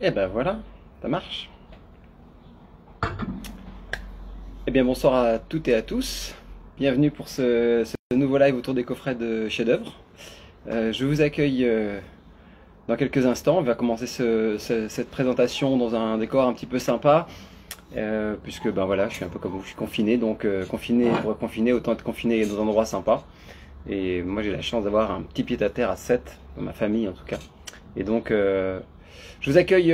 Et ben voilà, ça marche. Eh bien bonsoir à toutes et à tous. Bienvenue pour ce nouveau live autour des coffrets de chefs-d'œuvre. Je vous accueille dans quelques instants. On va commencer cette présentation dans un décor un petit peu sympa. Puisque ben voilà, je suis un peu comme vous, je suis confiné, donc confiné pour confiné, autant être confiné dans un endroit sympa. Et moi j'ai la chance d'avoir un petit pied-à-terre à 7, dans ma famille en tout cas. Et donc je vous accueille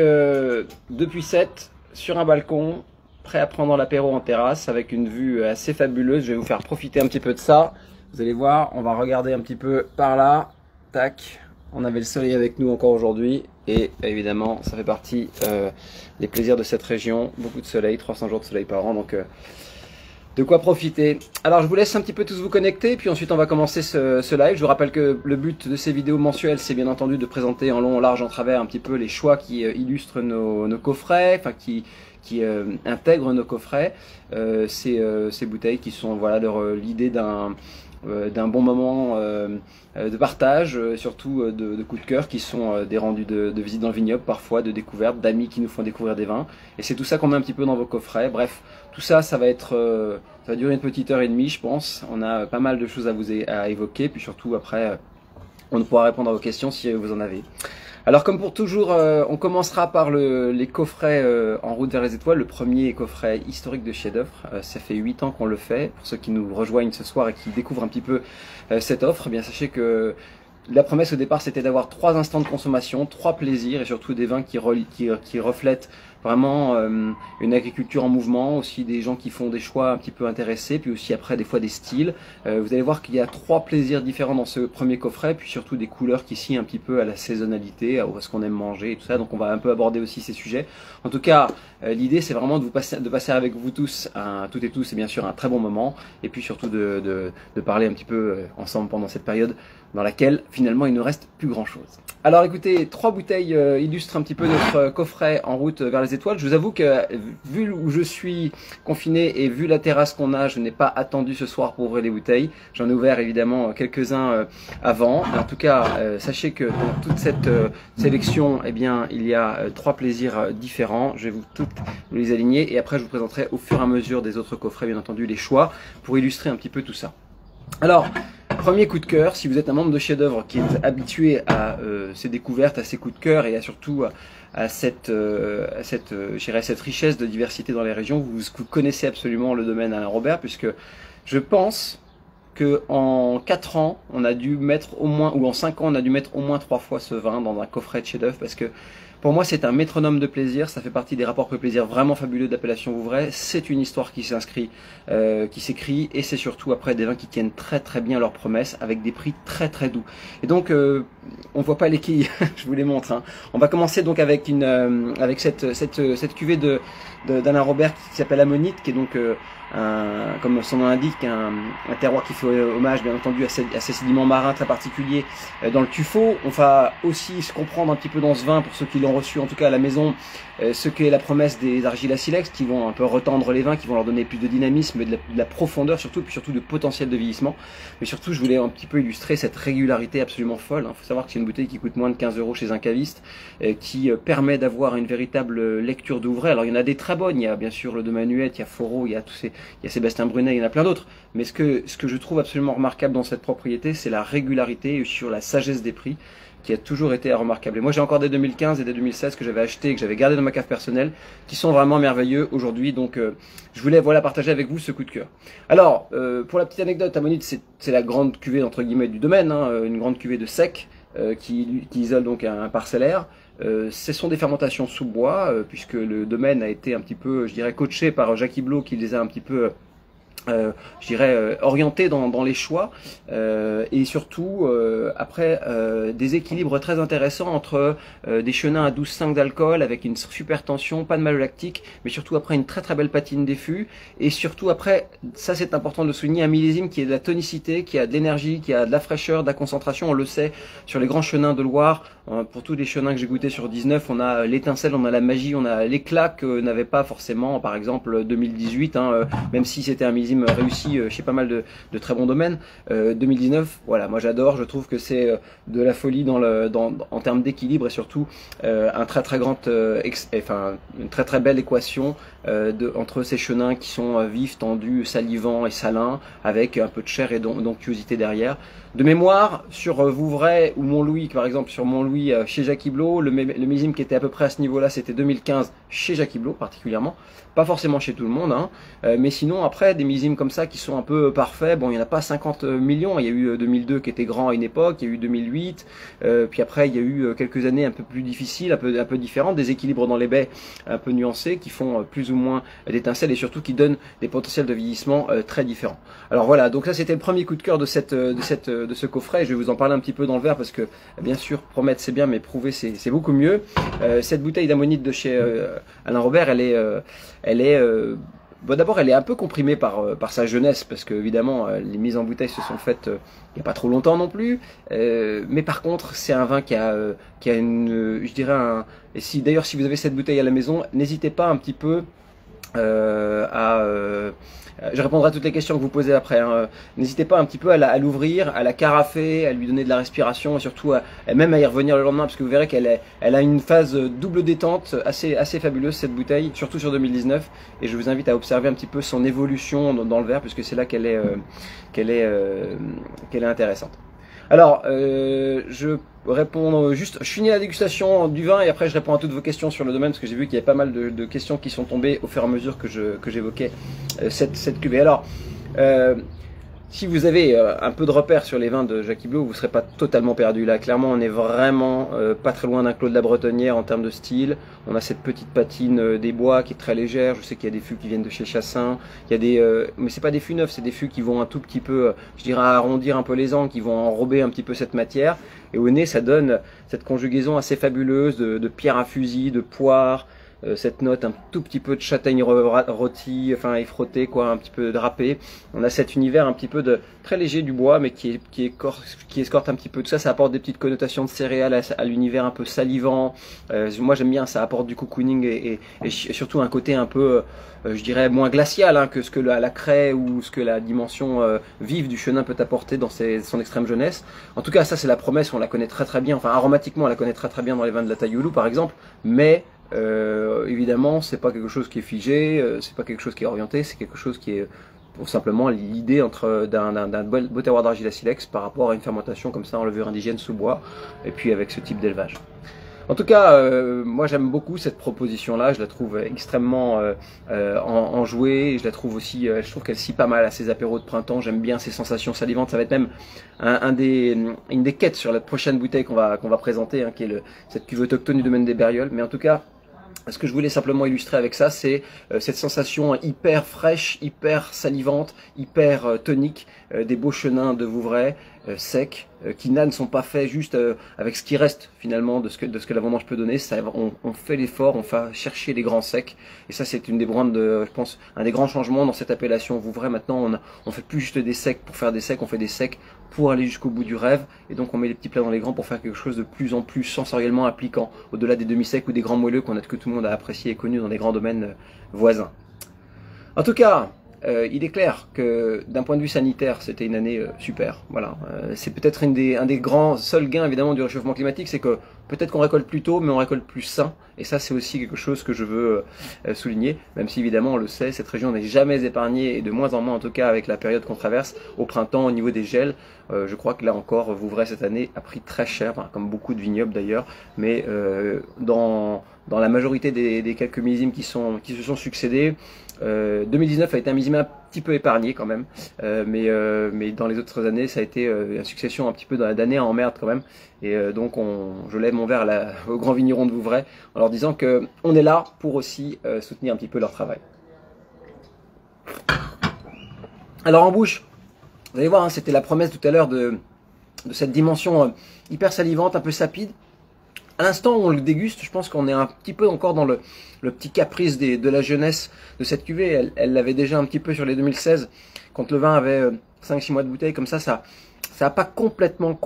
depuis 7 sur un balcon, prêt à prendre l'apéro en terrasse avec une vue assez fabuleuse. Je vais vous faire profiter un petit peu de ça. Vous allez voir, on va regarder un petit peu par là. Tac, on avait le soleil avec nous encore aujourd'hui. Et évidemment, ça fait partie des plaisirs de cette région. Beaucoup de soleil, 300 jours de soleil par an. Donc de quoi profiter. Alors je vous laisse un petit peu tous vous connecter, puis ensuite on va commencer ce live. Je vous rappelle que le but de ces vidéos mensuelles, c'est bien entendu de présenter en long, en large, en travers un petit peu les choix qui illustrent nos coffrets, enfin qui intègrent nos coffrets. Ces bouteilles qui sont voilà l'idée d'un bon moment de partage, surtout de coups de cœur qui sont des rendus de visite dans le vignoble, parfois de découvertes, d'amis qui nous font découvrir des vins. Et c'est tout ça qu'on met un petit peu dans vos coffrets. Bref, tout ça, ça va durer une petite heure et demie, je pense. On a pas mal de choses à évoquer, puis surtout après, on pourra répondre à vos questions si vous en avez. Alors comme pour toujours, on commencera par les coffrets en route vers les étoiles, le premier coffret historique de chef-d'œuvre. Ça fait 8 ans qu'on le fait. Pour ceux qui nous rejoignent ce soir et qui découvrent un petit peu cette offre, eh bien sachez que la promesse au départ c'était d'avoir 3 instants de consommation, 3 plaisirs et surtout des vins qui reflètent vraiment une agriculture en mouvement, aussi des gens qui font des choix un petit peu intéressés, puis aussi après des fois des styles. Vous allez voir qu'il y a 3 plaisirs différents dans ce premier coffret, puis surtout des couleurs qui s'y un petit peu à la saisonnalité, à ce qu'on aime manger et tout ça, donc on va un peu aborder aussi ces sujets. En tout cas, l'idée c'est vraiment de passer avec vous tous, toutes et tous, et bien sûr un très bon moment, et puis surtout de parler un petit peu ensemble pendant cette période dans laquelle finalement il ne reste plus grand chose. Alors écoutez, 3 bouteilles illustrent un petit peu notre coffret en route vers les étoiles. Je vous avoue que vu où je suis confiné et vu la terrasse qu'on a, je n'ai pas attendu ce soir pour ouvrir les bouteilles. J'en ai ouvert évidemment quelques-uns avant. En tout cas, sachez que dans toute cette sélection, eh bien, il y a 3 plaisirs différents. Je vais vous les aligner et après je vous présenterai au fur et à mesure des autres coffrets, bien entendu, les choix pour illustrer un petit peu tout ça. Alors, premier coup de cœur, si vous êtes un membre de chef-d'œuvre qui est habitué à ces découvertes, à ces coups de cœur et surtout à cette richesse de diversité dans les régions, vous connaissez absolument le domaine Alain Robert, puisque je pense que en 4 ans, on a dû mettre au moins, ou en 5 ans, on a dû mettre au moins 3 fois ce vin dans un coffret de chef-d'œuvre, parce que pour moi, c'est un métronome de plaisir. Ça fait partie des rapports prix-plaisir vraiment fabuleux d'Appellation Vouvray. C'est une histoire qui s'écrit, et c'est surtout après des vins qui tiennent très très bien leurs promesses avec des prix très très doux. Et donc, on voit pas les quilles, je vous les montre. Hein. On va commencer donc avec cette cuvée d'Alain Robert qui s'appelle Ammonite, qui est donc comme son nom l'indique, un terroir qui fait hommage bien entendu à ces sédiments marins très particuliers dans le tuffeau. On va aussi se comprendre un petit peu dans ce vin, pour ceux qui l'ont reçu en tout cas à la maison, ce qu'est la promesse des argiles à silex, qui vont un peu retendre les vins, qui vont leur donner plus de dynamisme, de la profondeur surtout, puis surtout de potentiel de vieillissement. Mais surtout, je voulais un petit peu illustrer cette régularité absolument folle. Il faut savoir que c'est une bouteille qui coûte moins de 15 € chez un caviste, qui permet d'avoir une véritable lecture de Vouvray. Alors il y en a des très bonnes, il y a bien sûr le de Manuette, il y a Foreau, il y a Sébastien Brunet, il y en a plein d'autres. Mais ce que je trouve absolument remarquable dans cette propriété, c'est la régularité et sur la sagesse des prix, qui a toujours été remarquable. Et moi j'ai encore des 2015 et des 2016 que j'avais acheté et que j'avais gardé dans ma cave personnelle, qui sont vraiment merveilleux aujourd'hui. Donc je voulais partager avec vous ce coup de cœur. Alors pour la petite anecdote, Ammonite c'est la grande cuvée entre guillemets du domaine, hein, une grande cuvée de sec qui isole donc un parcellaire. Ce sont des fermentations sous bois, puisque le domaine a été un petit peu, je dirais, coaché par Jacques Iblot, qui les a un petit peu je dirais orienté dans les choix, et surtout après des équilibres très intéressants entre des chenins à 12,5 d'alcool avec une super tension, pas de malolactique, mais surtout après une très très belle patine des fûts, et surtout après, ça c'est important de le souligner, un millésime qui a de la tonicité, qui a de l'énergie, qui a de la fraîcheur, de la concentration. On le sait sur les grands chenins de Loire, pour tous les chenins que j'ai goûtés sur 19, on a l'étincelle, on a la magie, on a l'éclat que n'avait pas forcément par exemple 2018, hein, même si c'était un millésime millésime réussi chez pas mal de très bons domaines. 2019, voilà, moi j'adore, je trouve que c'est de la folie en termes d'équilibre et surtout un très très grand, une très très belle équation entre ces chenins qui sont vifs, tendus, salivants et salins, avec un peu de chair et d'onctuosité derrière. De mémoire, sur Vouvray ou Montlouis, par exemple, sur Montlouis chez Jackie Blot, le millésime qui était à peu près à ce niveau-là, c'était 2015 chez Jackie Blot particulièrement. Pas forcément chez tout le monde, hein. Mais sinon après des millésimes comme ça qui sont un peu parfaits, bon il n'y en a pas 50 millions, il y a eu 2002 qui était grand à une époque, il y a eu 2008, puis après il y a eu quelques années un peu plus difficiles, un peu différentes, des équilibres dans les baies un peu nuancés qui font plus ou moins d'étincelles et surtout qui donnent des potentiels de vieillissement très différents. Alors voilà, donc ça c'était le premier coup de cœur de ce coffret, je vais vous en parler un petit peu dans le verre parce que bien sûr promettre c'est bien mais prouver c'est beaucoup mieux. Cette bouteille d'ammonite de chez Alain Robert, bon, d'abord, elle est un peu comprimée par sa jeunesse, parce que évidemment, les mises en bouteille se sont faites il n'y a pas trop longtemps non plus. Mais par contre, c'est un vin qui a je dirais et d'ailleurs, si vous avez cette bouteille à la maison, n'hésitez pas un petit peu je répondrai à toutes les questions que vous posez après, hein. N'hésitez pas un petit peu à l'ouvrir, à la carafer, à lui donner de la respiration et surtout même à y revenir le lendemain parce que vous verrez qu'elle a une phase double détente assez fabuleuse cette bouteille, surtout sur 2019 et je vous invite à observer un petit peu son évolution dans le verre puisque c'est là qu'elle est intéressante. Alors, je finis la dégustation du vin et après je réponds à toutes vos questions sur le domaine parce que j'ai vu qu'il y avait pas mal de questions qui sont tombées au fur et à mesure que j'évoquais cette cuvée. Alors, si vous avez un peu de repères sur les vins de Jackie Blot, vous ne serez pas totalement perdu. Là, clairement, on est vraiment pas très loin d'un Clos de la Bretonnière en termes de style. On a cette petite patine des bois qui est très légère. Je sais qu'il y a des fûts qui viennent de chez Chassin. Il y a mais c'est pas des fûts neufs, c'est des fûts qui vont un tout petit peu, je dirais, arrondir un peu les angles, qui vont enrober un petit peu cette matière. Et au nez, ça donne cette conjugaison assez fabuleuse de pierre à fusil, de poire. Cette note un tout petit peu de châtaigne rôtie, enfin effrottée quoi, un petit peu drapé. On a cet univers un petit peu très léger du bois, mais qui escorte un petit peu tout ça. Ça apporte des petites connotations de céréales à l'univers un peu salivant. Moi j'aime bien, ça apporte du cocooning et surtout un côté un peu, je dirais moins glacial hein, que ce que la craie ou ce que la dimension vive du chenin peut apporter dans son extrême jeunesse. En tout cas, ça c'est la promesse, on la connaît très très bien. Enfin aromatiquement, on la connaît très très bien dans les vins de la Tailloulou par exemple, mais évidemment, c'est pas quelque chose qui est figé, c'est pas quelque chose qui est orienté, c'est quelque chose qui est simplement l'idée d'un beau terroir d'argile à silex par rapport à une fermentation comme ça en levure indigène sous bois, et puis avec ce type d'élevage. En tout cas, moi j'aime beaucoup cette proposition-là, je la trouve extrêmement enjouée, je la trouve aussi, je trouve qu'elle scie pas mal à ces apéros de printemps, j'aime bien ces sensations salivantes, ça va être même une des quêtes sur la prochaine bouteille qu'on va présenter, hein, qui est cette cuve autochtone du domaine des Bérioles, mais en tout cas, ce que je voulais simplement illustrer avec ça, c'est cette sensation hyper fraîche, hyper salivante, hyper tonique des beaux chenins de Vouvray, secs, qui là ne sont pas faits juste avec ce qui reste finalement de ce que la vendange peut donner. On fait l'effort, on va chercher les grands secs, et ça c'est une des grandes, je pense, un des grands changements dans cette appellation Vouvray. Maintenant, on fait plus juste des secs pour faire des secs, on fait des secs pour aller jusqu'au bout du rêve, et donc on met les petits plats dans les grands pour faire quelque chose de plus en plus sensoriellement appliquant, au-delà des demi-secs ou des grands moelleux que tout le monde a apprécié et connu dans des grands domaines voisins. En tout cas, il est clair que d'un point de vue sanitaire, c'était une année super. Voilà, c'est peut-être un des seuls gains évidemment du réchauffement climatique, c'est que peut-être qu'on récolte plus tôt, mais on récolte plus sain. Et ça, c'est aussi quelque chose que je veux souligner, même si évidemment on le sait, cette région n'est jamais épargnée, et de moins en moins en tout cas avec la période qu'on traverse au printemps au niveau des gels. Je crois que là encore, Vouvray cette année a pris très cher, enfin, comme beaucoup de vignobles d'ailleurs, mais dans la majorité des quelques millésimes qui se sont succédés, 2019 a été un millésime un petit peu épargné quand même, mais dans les autres années ça a été une succession un petit peu d'années en merde quand même, et donc je lève mon verre aux grands vignerons de Vouvray en leur disant qu'on est là pour aussi soutenir un petit peu leur travail. Alors en bouche, vous allez voir, hein, c'était la promesse tout à l'heure de cette dimension hyper salivante, un peu sapide. À l'instant où on le déguste, je pense qu'on est un petit peu encore dans le petit caprice de la jeunesse de cette cuvée. Elle l'avait déjà un petit peu sur les 2016, quand le vin avait 5-6 mois de bouteille, comme ça n'a pas complètement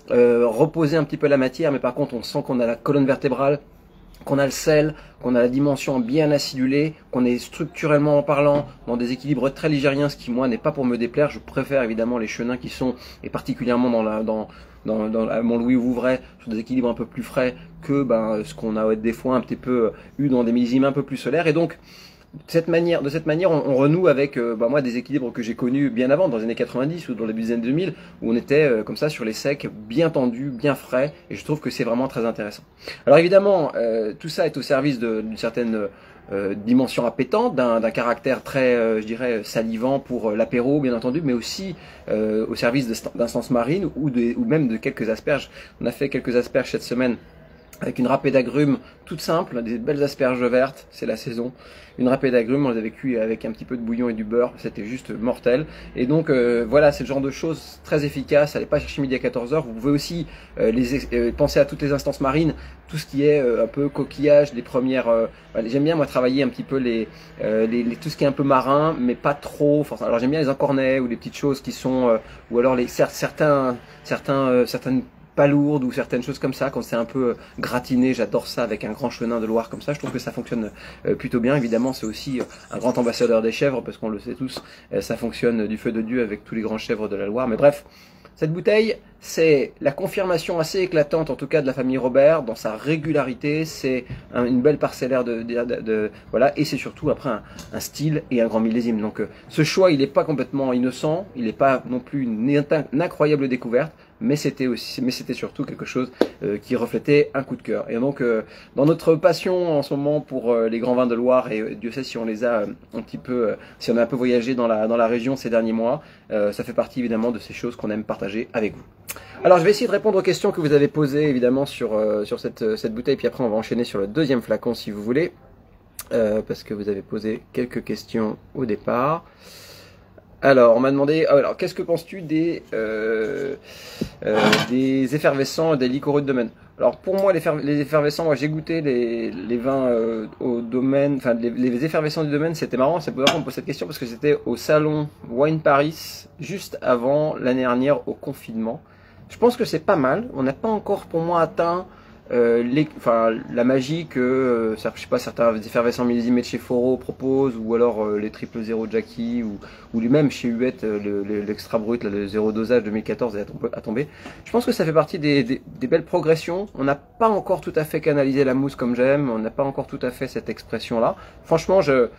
reposé un petit peu la matière, mais par contre on sent qu'on a la colonne vertébrale qu'on a le sel, qu'on a la dimension bien acidulée, qu'on est structurellement en parlant dans des équilibres très ligériens, ce qui moi n'est pas pour me déplaire. Je préfère évidemment les chenins qui sont, et particulièrement à Montlouis ou Vouvray, sur des équilibres un peu plus frais que ce qu'on a des fois un petit peu eu dans des millésimes un peu plus solaires. Et donc de cette manière, on renoue avec moi des équilibres que j'ai connus bien avant, dans les années 90 ou dans les début des années 2000, où on était comme ça sur les secs, bien tendus, bien frais, et je trouve que c'est vraiment très intéressant. Alors évidemment, tout ça est au service d'une certaine dimension appétante, d'un caractère très, je dirais, salivant pour l'apéro, bien entendu, mais aussi au service d'instances marines ou même de quelques asperges. On a fait quelques asperges cette semaine avec une râpée d'agrumes toute simple, des belles asperges vertes, c'est la saison. Une râpée d'agrumes, on les avait cuits avec un petit peu de bouillon et du beurre, c'était juste mortel. Et donc voilà, c'est le genre de choses très efficaces, allez pas chercher midi à 14h, vous pouvez aussi penser à toutes les instances marines, tout ce qui est un peu coquillage, les premières... j'aime bien moi travailler un petit peu tout ce qui est un peu marin, mais pas trop... alors j'aime bien les encornets ou les petites choses qui sont... ou alors certaines palourdes ou certaines choses comme ça, quand c'est un peu gratiné, j'adore ça avec un grand chenin de Loire comme ça, je trouve que ça fonctionne plutôt bien. Évidemment, c'est aussi un grand ambassadeur des chèvres, parce qu'on le sait tous, ça fonctionne du feu de Dieu avec tous les grands chèvres de la Loire. Mais bref, cette bouteille, c'est la confirmation assez éclatante, en tout cas de la famille Robert, dans sa régularité. C'est une belle parcellaire voilà, et c'est surtout après un style et un grand millésime. Donc ce choix, il n'est pas complètement innocent, il n'est pas non plus une incroyable découverte, mais c'était surtout quelque chose qui reflétait un coup de cœur. Et donc dans notre passion en ce moment pour les grands vins de Loire, et Dieu sait si on les a un petit peu, si on a un peu voyagé dans la région ces derniers mois, ça fait partie évidemment de ces choses qu'on aime partager avec vous. Alors je vais essayer de répondre aux questions que vous avez posées évidemment sur cette bouteille, puis après on va enchaîner sur le deuxième flacon si vous voulez, parce que vous avez posé quelques questions au départ. Alors, on m'a demandé, alors qu'est-ce que penses-tu des effervescents et des liquoreux de domaine? Alors pour moi, les effervescents, moi j'ai goûté les vins au domaine, enfin les effervescents du domaine, c'était marrant, c'est pour ça qu'on me pose cette question, parce que c'était au salon Wine Paris, juste avant l'année dernière au confinement. Je pense que c'est pas mal, on n'a pas encore pour moi atteint la magie que je sais pas, certains effervescents millésimés de chez Foro proposent, ou alors les triple zéro Jackie, ou lui-même chez Huette l'extra brut, le zéro dosage 2014 est à tomber. Je pense que ça fait partie des belles progressions. On n'a pas encore tout à fait canalisé la mousse comme j'aime, on n'a pas encore tout à fait cette expression là. Franchement, je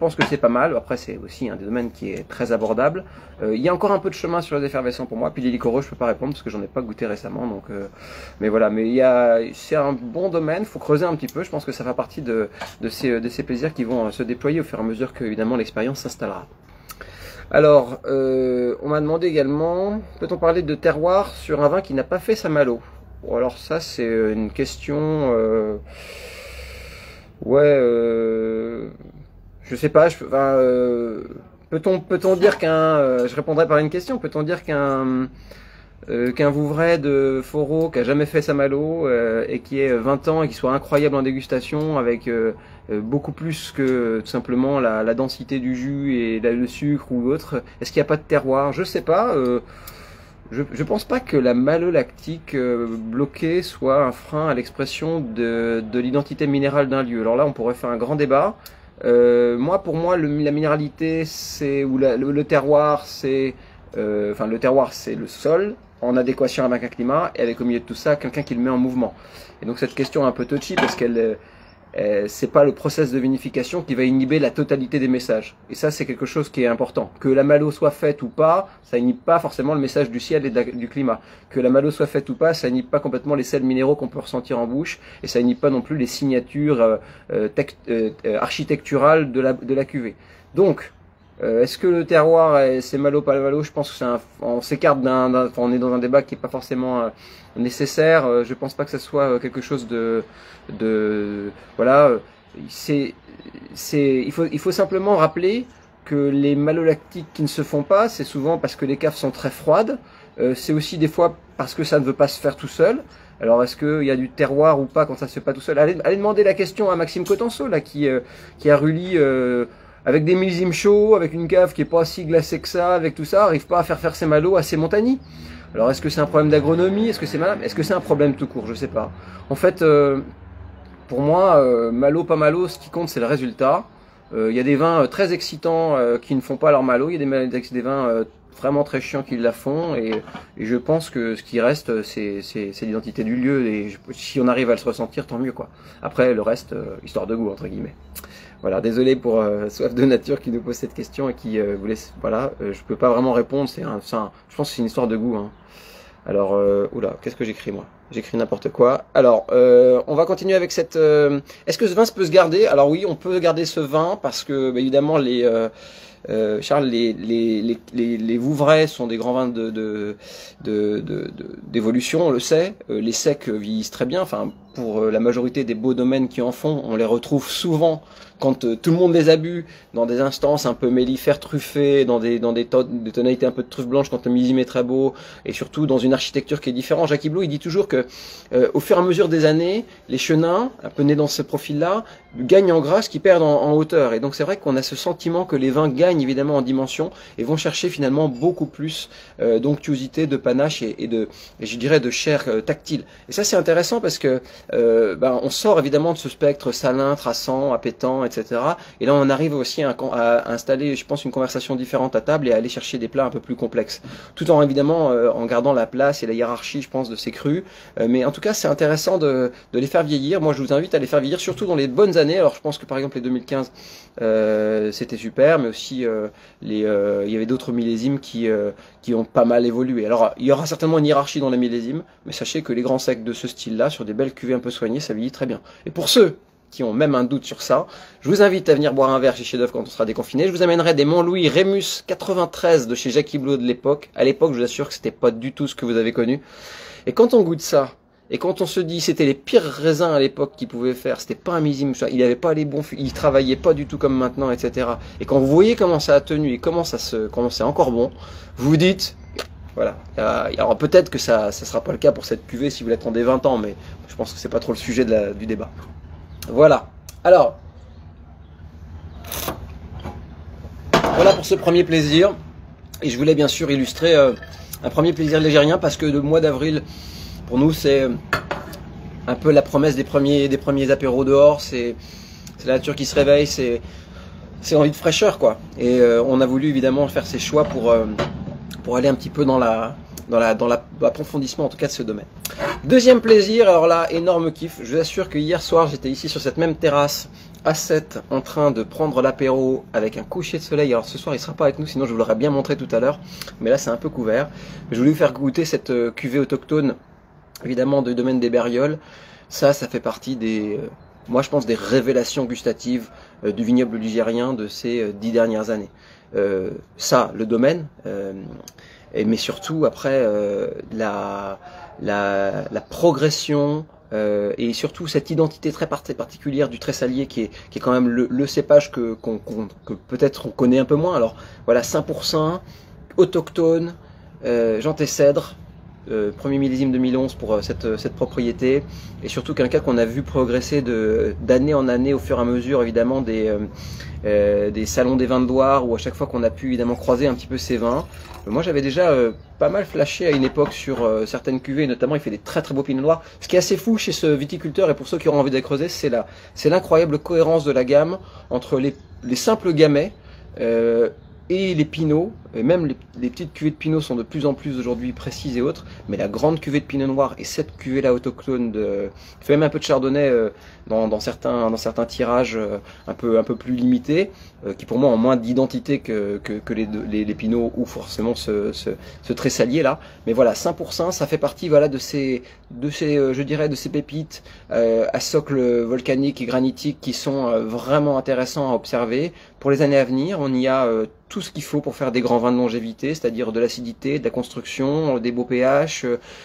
pense que c'est pas mal. Après, c'est aussi un des domaines qui est très abordable. Il y a encore un peu de chemin sur les effervescents pour moi, puis les liquoreux je peux pas répondre parce que j'en ai pas goûté récemment, donc mais voilà, mais c'est un bon domaine, faut creuser un petit peu. Je pense que ça fait partie de ces plaisirs qui vont se déployer au fur et à mesure que évidemment l'expérience s'installera. Alors, on m'a demandé également, peut-on parler de terroir sur un vin qui n'a pas fait sa malo? Bon, alors ça c'est une question, je sais pas, peut-on dire je répondrai par une question, peut-on dire qu'un Vouvray de Foro qui a jamais fait sa malo et qui ait 20 ans et qui soit incroyable en dégustation avec beaucoup plus que tout simplement la densité du jus et le sucre ou autre, est-ce qu'il n'y a pas de terroir? Je sais pas, je pense pas que la malolactique bloquée soit un frein à l'expression de l'identité minérale d'un lieu. Alors là on pourrait faire un grand débat. Pour moi la minéralité ou le terroir c'est le terroir c'est le sol en adéquation avec un climat, et avec au milieu de tout ça quelqu'un qui le met en mouvement. Et donc cette question est un peu touchy parce qu'elle c'est pas le process de vinification qui va inhiber la totalité des messages. Et ça c'est quelque chose qui est important. Que la malo soit faite ou pas, ça inhibe pas forcément le message du ciel et du climat. Que la malo soit faite ou pas, ça inhibe pas complètement les sels minéraux qu'on peut ressentir en bouche, et ça inhibe pas non plus les signatures architecturales de la cuvée. Donc est-ce que le terroir c'est malo pas malo? Je pense que on s'écarte on est dans un débat qui est pas forcément nécessaire. Je pense pas que ça soit quelque chose voilà. Il faut simplement rappeler que les malolactiques qui ne se font pas, c'est souvent parce que les caves sont très froides. C'est aussi des fois parce que ça ne veut pas se faire tout seul. Alors est-ce qu'il y a du terroir ou pas quand ça se fait pas tout seul? Allez demander la question à Maxime Cotenceau là qui a Rully avec des millésimes chauds, avec une cave qui est pas si glacée que ça, avec tout ça, arrive pas à faire ses malos assez montagny. Alors est-ce que c'est un problème d'agronomie? Est-ce que c'est un problème tout court? Je sais pas. En fait, pour moi, malo, pas malo, ce qui compte, c'est le résultat. Il y a des vins très excitants qui ne font pas leur malo, il y a des vins vraiment très chiants qui la font, et je pense que ce qui reste, c'est l'identité du lieu, et si on arrive à le ressentir, tant mieux, quoi. Après, le reste, histoire de goût, entre guillemets. Voilà, désolé pour Soif de Nature qui nous pose cette question et qui vous laisse, voilà, je peux pas vraiment répondre, je pense que c'est une histoire de goût, hein. Alors, oula, qu'est-ce que j'écris moi? J'écris n'importe quoi. Alors, on va continuer avec cette... Est-ce que ce vin peut se garder? Alors oui, on peut garder ce vin parce que, bah, évidemment, Charles, les Vouvray sont des grands vins d'évolution, on le sait. Les secs vieillissent très bien. Enfin, pour la majorité des beaux domaines qui en font, on les retrouve souvent quand tout le monde les a bu, dans des instances un peu mellifères truffées, dans des tonalités un peu de truffe blanche quand le millésime est très beau, et surtout dans une architecture qui est différente. Jacques Iblot, il dit toujours que au fur et à mesure des années, les chenins, un peu nés dans ce profil-là, gagnent en grâce, qui perdent en hauteur. Et donc c'est vrai qu'on a ce sentiment que les vins gagnent évidemment en dimension et vont chercher finalement beaucoup plus d'onctuosité, de panache et je dirais de chair tactile. Et ça c'est intéressant parce que on sort évidemment de ce spectre salin, traçant, appétant, etc. Et là on arrive aussi à installer, je pense, une conversation différente à table et à aller chercher des plats un peu plus complexes. Tout en évidemment en gardant la place et la hiérarchie, je pense, de ces crus. Mais en tout cas c'est intéressant de les faire vieillir. Moi je vous invite à les faire vieillir, surtout dans les bonnes années. Alors je pense que par exemple les 2015 c'était super, mais aussi il y avait d'autres millésimes qui ont pas mal évolué. Alors il y aura certainement une hiérarchie dans les millésimes, mais sachez que les grands secs de ce style-là, sur des belles cuvées un peu soignées, ça vieillit très bien. Et pour ceux qui ont même un doute sur ça, je vous invite à venir boire un verre chez Chef d'Œuvre quand on sera déconfiné. Je vous amènerai des Montlouis Rémus 93 de chez Jacques Iblot de l'époque. À l'époque, je vous assure que c'était pas du tout ce que vous avez connu. Et quand on goûte ça, et quand on se dit c'était les pires raisins à l'époque qu'ils pouvaient faire, c'était pas un millésime, il avait pas les bons, il travaillait pas du tout comme maintenant, etc. Et quand vous voyez comment ça a tenu et comment c'est encore bon, vous vous dites, voilà. Alors peut-être que ça sera pas le cas pour cette cuvée si vous l'attendez 20 ans, mais je pense que c'est pas trop le sujet du débat. Voilà. Alors, voilà pour ce premier plaisir. Et je voulais bien sûr illustrer un premier plaisir ligérien parce que le mois d'avril, pour nous, c'est un peu la promesse des premiers apéros dehors. C'est la nature qui se réveille, c'est envie de fraîcheur, quoi. Et on a voulu évidemment faire ces choix pour aller un petit peu dans l'approfondissement en tout cas de ce domaine. Deuxième plaisir, alors là, énorme kiff. Je vous assure que hier soir, j'étais ici sur cette même terrasse à 7 en train de prendre l'apéro avec un coucher de soleil. Alors ce soir, il ne sera pas avec nous, sinon je vous l'aurais bien montré tout à l'heure. Mais là, c'est un peu couvert. Je voulais vous faire goûter cette cuvée autochtone, évidemment, du domaine des Bérioles. Ça fait partie des, moi je pense, des révélations gustatives du vignoble ligérien de ces 10 dernières années. Ça, le domaine, mais surtout après la progression et surtout cette identité très particulière du tressalier qui est quand même le cépage que peut-être on connaît un peu moins. Alors voilà, 5% autochtone, Janté Cèdre, premier millésime 2011 pour cette propriété, et surtout qu'un cas qu'on a vu progresser d'année en année au fur et à mesure évidemment des salons des vins de Loire, où à chaque fois qu'on a pu évidemment croiser un petit peu ces vins. Moi j'avais déjà pas mal flashé à une époque sur certaines cuvées, notamment il fait des très très beaux pinots noirs. Ce qui est assez fou chez ce viticulteur, et pour ceux qui auront envie de creuser, c'est l'incroyable cohérence de la gamme entre les simples gamets et les pinots, et même les petites cuvées de pinot sont de plus en plus aujourd'hui précises et autres, mais la grande cuvée de pinot noir et cette cuvée là autochtone fait même un peu de chardonnay dans certains tirages un peu plus limités, qui pour moi ont moins d'identité que les pinots ou forcément ce tressalier là. Mais voilà, 5%, ça fait partie voilà de ces je dirais de ces pépites à socle volcanique et granitique qui sont vraiment intéressants à observer. Pour les années à venir, on y a tout ce qu'il faut pour faire des grands vins de longévité, c'est-à-dire de l'acidité, de la construction, des beaux pH,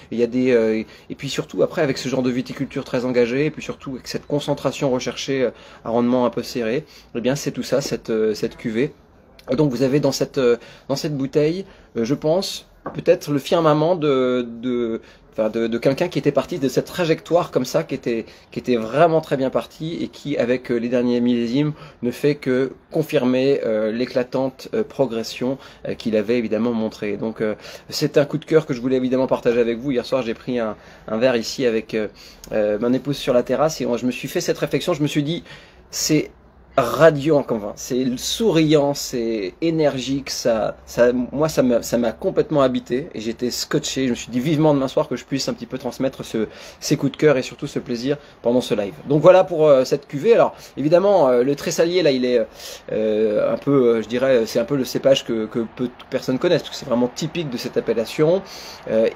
il y a et puis surtout après avec ce genre de viticulture très engagée, et puis surtout avec cette concentration recherchée à rendement un peu serré, eh bien c'est tout ça, cette cuvée. Et donc vous avez dans cette bouteille, je pense, peut-être le firmament enfin de quelqu'un qui était parti de cette trajectoire comme ça, qui était vraiment très bien parti et qui, avec les derniers millésimes, ne fait que confirmer l'éclatante progression qu'il avait évidemment montré. Donc c'est un coup de cœur que je voulais évidemment partager avec vous. Hier soir, j'ai pris un verre ici avec mon épouse sur la terrasse et je me suis fait cette réflexion. Je me suis dit, c'est radiant comme vin, c'est souriant, c'est énergique, moi ça m'a complètement habité et j'étais scotché. Je me suis dit vivement demain soir que je puisse un petit peu transmettre ces coups de cœur et surtout ce plaisir pendant ce live. Donc voilà pour cette cuvée. Alors évidemment le tressalier là il est un peu, je dirais, c'est un peu le cépage que peu de personnes connaissent parce que c'est vraiment typique de cette appellation.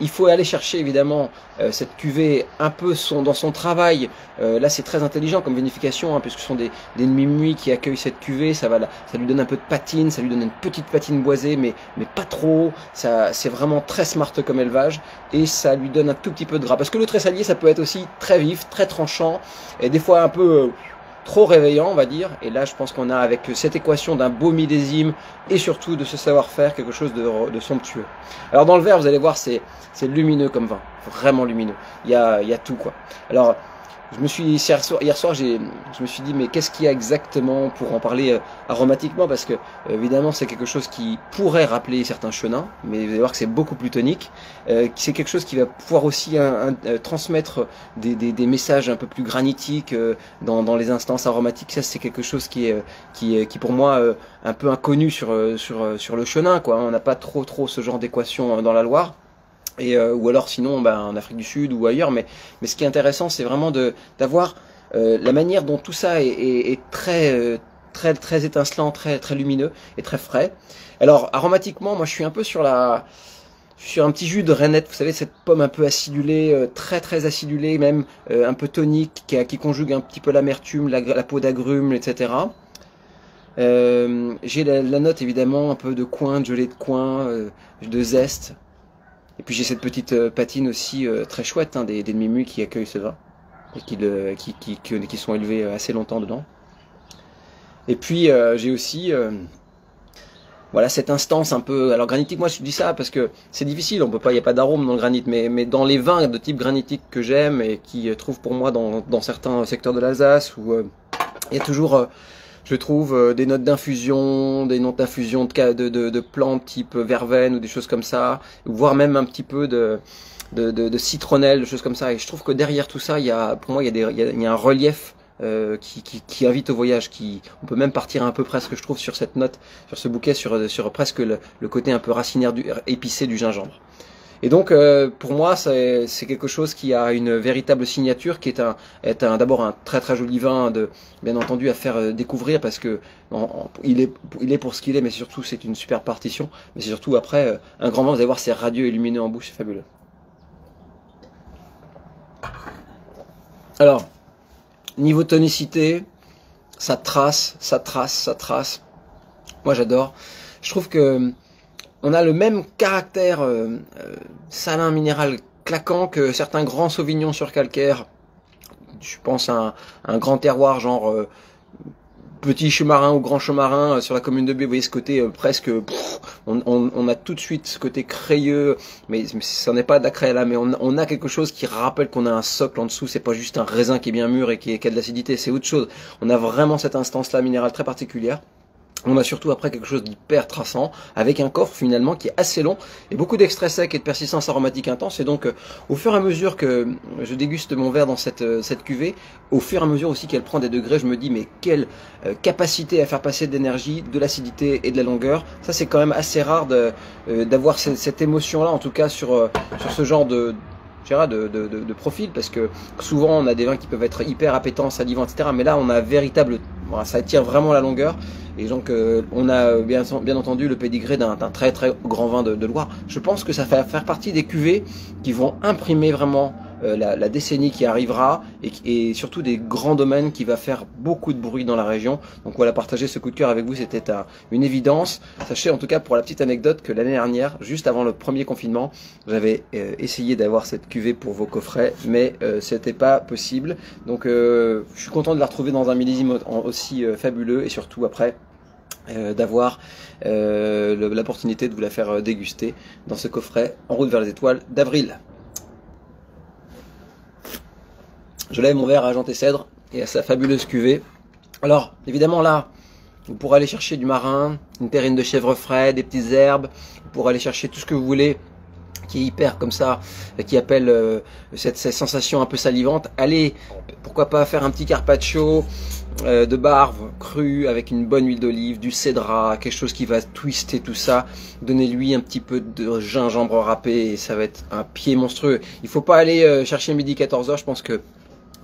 Il faut aller chercher évidemment cette cuvée un peu dans son travail. Là c'est très intelligent comme vinification, hein, puisque ce sont des demi-muits qui accueillent cette cuvée, ça lui donne un peu de patine, ça lui donne une petite patine boisée, mais pas trop. C'est vraiment très smart comme élevage et ça lui donne un tout petit peu de gras. Parce que le tressalier, ça peut être aussi très vif, très tranchant et des fois un peu trop réveillant, on va dire. Et là, je pense qu'on a avec cette équation d'un beau millésime et surtout de ce savoir-faire quelque chose de somptueux. Alors dans le verre, vous allez voir, c'est lumineux comme vin, vraiment lumineux. Il y a tout quoi. Alors hier soir, je me suis dit, mais qu'est-ce qu'il y a exactement pour en parler aromatiquement, parce que évidemment c'est quelque chose qui pourrait rappeler certains chenins, mais vous allez voir que c'est beaucoup plus tonique. C'est quelque chose qui va pouvoir aussi transmettre des messages un peu plus granitiques dans les instances aromatiques. Ça c'est quelque chose qui pour moi un peu inconnu sur le chenin, quoi. On n'a pas trop ce genre d'équation dans la Loire. Ou alors sinon en Afrique du Sud ou ailleurs, mais ce qui est intéressant c'est vraiment d'avoir la manière dont tout ça est très étincelant, très lumineux et très frais. Alors aromatiquement, moi je suis un peu sur un petit jus de rainette, vous savez, cette pomme un peu acidulée, très acidulée, même un peu tonique, qui conjugue un petit peu l'amertume, la peau d'agrumes, etc. J'ai la note évidemment un peu de coin, de gelée de coin, de zeste. Et puis j'ai cette petite patine aussi très chouette, hein, des demi-muits qui accueillent ce vin et qui sont élevés assez longtemps dedans. Et puis j'ai aussi voilà cette instance un peu. Alors granitique, moi je dis ça parce que c'est difficile, il n'y a pas d'arôme dans le granit, mais dans les vins de type granitique que j'aime et qui trouvent pour moi dans certains secteurs de l'Alsace où il y a toujours je trouve des notes d'infusion, de plantes type verveine ou des choses comme ça, voire même un petit peu de citronnelle, de choses comme ça. Et je trouve que derrière tout ça, pour moi, il y a un relief qui invite au voyage. On peut même partir un peu presque, je trouve, sur cette note, sur ce bouquet, sur presque le côté un peu racinaire, épicé du gingembre. Et donc, pour moi, c'est quelque chose qui a une véritable signature, qui est d'abord un très joli vin, bien entendu, à faire découvrir, parce que il est pour ce qu'il est, mais surtout, c'est une super partition. Mais c'est surtout, après, un grand vin, vous allez voir, c'est radieux et lumineux en bouche, c'est fabuleux. Alors, niveau tonicité, ça trace. Moi, j'adore. Je trouve que on a le même caractère salin minéral claquant que certains grands sauvignons sur calcaire. Je pense à un grand terroir genre petit Chemarin ou grand Chemarin sur la commune de B. Vous voyez ce côté presque, on a tout de suite ce côté crayeux, mais ça n'est pas d'acré là, mais on a quelque chose qui rappelle qu'on a un socle en dessous. C'est pas juste un raisin qui est bien mûr et qui a de l'acidité, c'est autre chose. On a vraiment cette instance-là minérale très particulière. On a surtout après quelque chose d'hyper traçant, avec un coffre finalement qui est assez long, et beaucoup d'extraits secs et de persistance aromatique intense. Et donc au fur et à mesure que je déguste mon verre dans cette cuvée, au fur et à mesure aussi qu'elle prend des degrés, je me dis mais quelle capacité à faire passer de l'énergie, de l'acidité et de la longueur. Ça c'est quand même assez rare d'avoir cette émotion là, en tout cas sur ce genre de profil, parce que souvent on a des vins qui peuvent être hyper appétants, salivants, etc. Mais là on a voilà, ça attire vraiment la longueur. Et donc on a bien entendu le pédigré d'un très grand vin de Loire. Je pense que ça va faire partie des cuvées qui vont imprimer vraiment la décennie qui arrivera, et surtout des grands domaines qui va faire beaucoup de bruit dans la région. Donc voilà, partager ce coup de cœur avec vous, c'était une évidence. Sachez en tout cas, pour la petite anecdote, que l'année dernière, juste avant le premier confinement, j'avais essayé d'avoir cette cuvée pour vos coffrets, mais c'était pas possible. Donc je suis content de la retrouver dans un millésime aussi fabuleux, et surtout après d'avoir l'opportunité de vous la faire déguster dans ce coffret En route vers les étoiles d'Avril. Je lève mon verre à Jean Cèdre et à sa fabuleuse cuvée. Alors, évidemment là, vous pourrez aller chercher du marin, une terrine de chèvre frais, des petites herbes, vous pourrez aller chercher tout ce que vous voulez, qui est hyper comme ça, qui appelle cette sensation un peu salivante. Allez, pourquoi pas faire un petit carpaccio de barbe crue avec une bonne huile d'olive, du cédrat, quelque chose qui va twister tout ça. Donnez-lui un petit peu de gingembre râpé et ça va être un pied monstrueux. Il faut pas aller chercher midi 14h, je pense que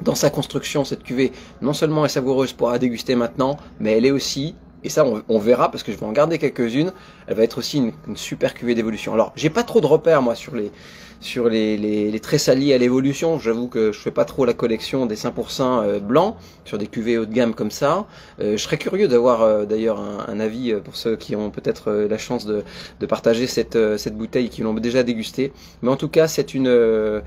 dans sa construction, cette cuvée, non seulement est savoureuse pour la déguster maintenant, mais elle est aussi, et ça on verra parce que je vais en garder quelques-unes, elle va être aussi une super cuvée d'évolution. Alors, j'ai pas trop de repères moi sur les tressaliers à l'évolution. J'avoue que je fais pas trop la collection des 5% blancs sur des cuvées haut de gamme comme ça. Je serais curieux d'avoir d'ailleurs un avis pour ceux qui ont peut-être la chance de partager cette bouteille et qui l'ont déjà dégustée. Mais en tout cas, c'est une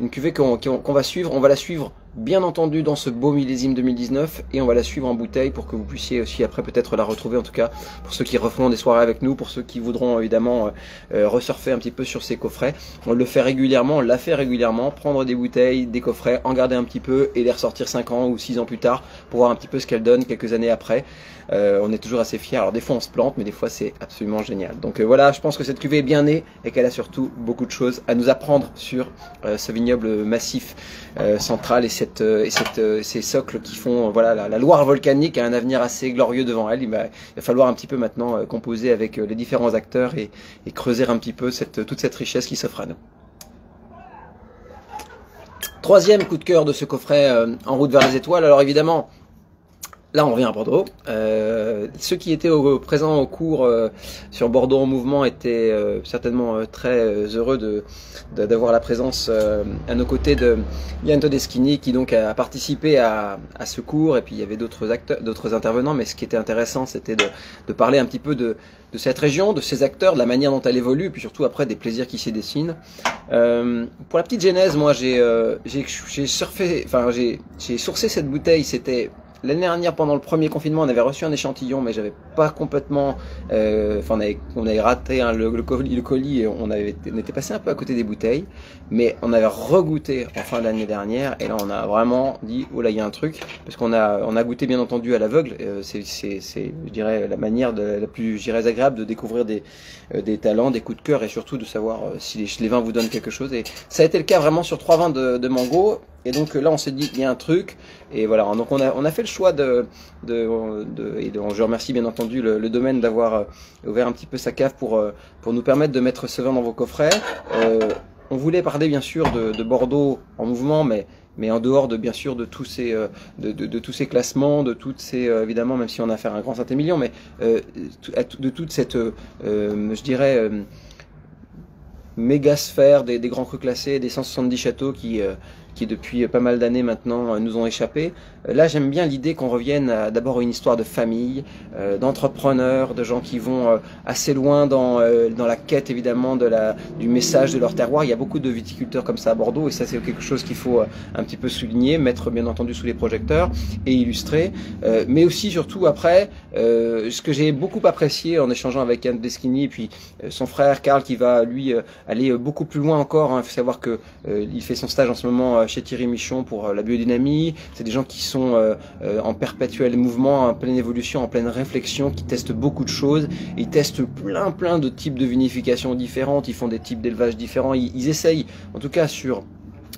cuvée qu'on va suivre. On va la suivre bien entendu dans ce beau millésime 2019 et on va la suivre en bouteille pour que vous puissiez aussi après peut-être la retrouver, en tout cas pour ceux qui referont des soirées avec nous, pour ceux qui voudront évidemment resurfer un petit peu sur ces coffrets. On le fait régulièrement, on l'a fait régulièrement, prendre des bouteilles, des coffrets, en garder un petit peu et les ressortir 5 ans ou 6 ans plus tard pour voir un petit peu ce qu'elles donnent quelques années après. On est toujours assez fiers. Alors des fois on se plante, mais des fois c'est absolument génial. Donc voilà, je pense que cette cuvée est bien née et qu'elle a surtout beaucoup de choses à nous apprendre sur ce vignoble massif central et ces socles qui font voilà la Loire volcanique a un avenir assez glorieux devant elle. Il va falloir un petit peu maintenant composer avec les différents acteurs et creuser un petit peu toute cette richesse qui s'offre à nous. Troisième coup de cœur de ce coffret en route vers les étoiles. Alors évidemment, là, on revient à Bordeaux. Ceux qui étaient présents au cours sur Bordeaux en mouvement étaient certainement très heureux d'avoir la présence à nos côtés de Yann Todeschini, qui donc a participé à ce cours. Et puis il y avait d'autres intervenants, mais ce qui était intéressant, c'était de parler un petit peu de cette région, de ses acteurs, de la manière dont elle évolue, et puis surtout après des plaisirs qui s'y dessinent. Pour la petite genèse, moi j'ai sourcé cette bouteille. C'était l'année dernière, pendant le premier confinement, on avait reçu un échantillon, mais j'avais pas complètement. On avait raté le colis et on était passé un peu à côté des bouteilles, mais on avait regoûté en fin d'année dernière, et là on a vraiment dit oh là il y a un truc, parce qu'on a goûté bien entendu à l'aveugle. C'est je dirais la manière la plus agréable de découvrir des talents, des coups de cœur et surtout de savoir si les vins vous donnent quelque chose. Et ça a été le cas vraiment sur 3 vins de Mango. Et donc là, on s'est dit il y a un truc, et voilà. Donc on a fait le choix je remercie bien entendu le domaine d'avoir ouvert un petit peu sa cave pour nous permettre de mettre ce vin dans vos coffrets. On voulait parler bien sûr de Bordeaux en mouvement, mais en dehors bien sûr de tous ces classements, de toutes ces évidemment, même si on a fait un grand Saint-Émilion, mais de toute cette je dirais méga sphère des grands crus classés, des 170 châteaux qui depuis pas mal d'années maintenant nous ont échappé. Là, j'aime bien l'idée qu'on revienne d'abord à une histoire de famille, d'entrepreneurs, de gens qui vont assez loin dans la quête évidemment du message de leur terroir. Il y a beaucoup de viticulteurs comme ça à Bordeaux, et ça c'est quelque chose qu'il faut un petit peu souligner, mettre bien entendu sous les projecteurs et illustrer. Mais aussi surtout après, ce que j'ai beaucoup apprécié en échangeant avec Yann Todeschini et puis son frère Karl, qui va lui aller beaucoup plus loin encore. Il faut savoir que il fait son stage en ce moment chez Thierry Michon pour la biodynamie. C'est des gens qui sont en perpétuel mouvement, en pleine évolution, en pleine réflexion, qui testent beaucoup de choses. Ils testent plein de types de vinification différentes. Ils font des types d'élevage différents. Ils essayent, en tout cas sur...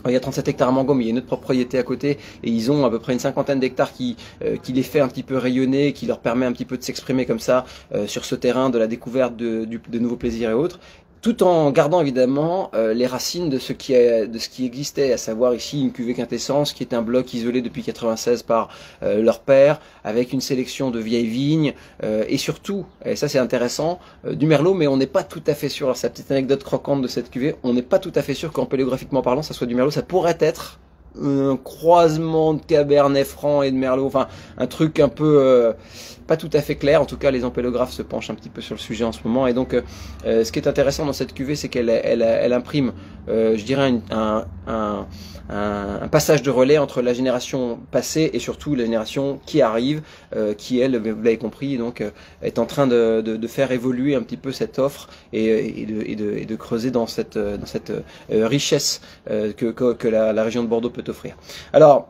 Il y a 37 hectares à Mango, mais il y a une autre propriété à côté, et ils ont à peu près une 50aine d'hectares qui les fait un petit peu rayonner, qui leur permet un petit peu de s'exprimer comme ça sur ce terrain de la découverte de nouveaux plaisirs et autres, tout en gardant évidemment les racines de ce qui existait, à savoir ici une cuvée quintessence qui est un bloc isolé depuis 96 par leur père, avec une sélection de vieilles vignes et surtout, et ça c'est intéressant, du merlot, mais on n'est pas tout à fait sûr. Alors c'est la petite anecdote croquante de cette cuvée, on n'est pas tout à fait sûr qu'en paléographiquement parlant ça soit du merlot. Ça pourrait être un croisement de Cabernet Franc et de merlot, enfin un truc un peu pas tout à fait clair. En tout cas, les ampélographes se penchent un petit peu sur le sujet en ce moment. Et donc, ce qui est intéressant dans cette cuvée, c'est qu'elle imprime, je dirais, un passage de relais entre la génération passée et surtout la génération qui arrive, qui elle, vous l'avez compris, donc est en train de faire évoluer un petit peu cette offre et de creuser dans cette richesse que la région de Bordeaux peut offrir. Alors,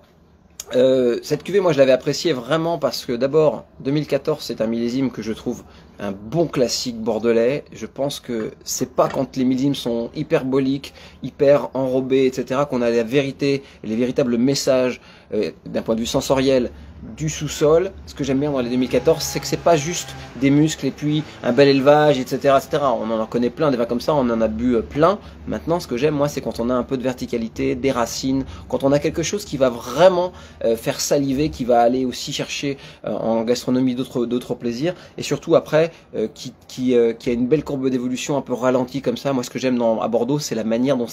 cette cuvée, moi je l'avais appréciée vraiment parce que d'abord, 2014 c'est un millésime que je trouve un bon classique bordelais. Je pense que c'est pas quand les millésimes sont hyperboliques, hyper enrobés, etc. qu'on a la vérité, les véritables messages d'un point de vue sensoriel du sous-sol. Ce que j'aime bien dans les 2014, c'est que c'est pas juste des muscles et puis un bel élevage, etc., etc. On en connaît plein, des vins comme ça, on en a bu plein. Maintenant, ce que j'aime, moi, c'est quand on a un peu de verticalité, des racines, quand on a quelque chose qui va vraiment faire saliver, qui va aller aussi chercher en gastronomie d'autres plaisirs, et surtout après, qui a une belle courbe d'évolution un peu ralentie comme ça. Moi, ce que j'aime à Bordeaux, c'est la manière dont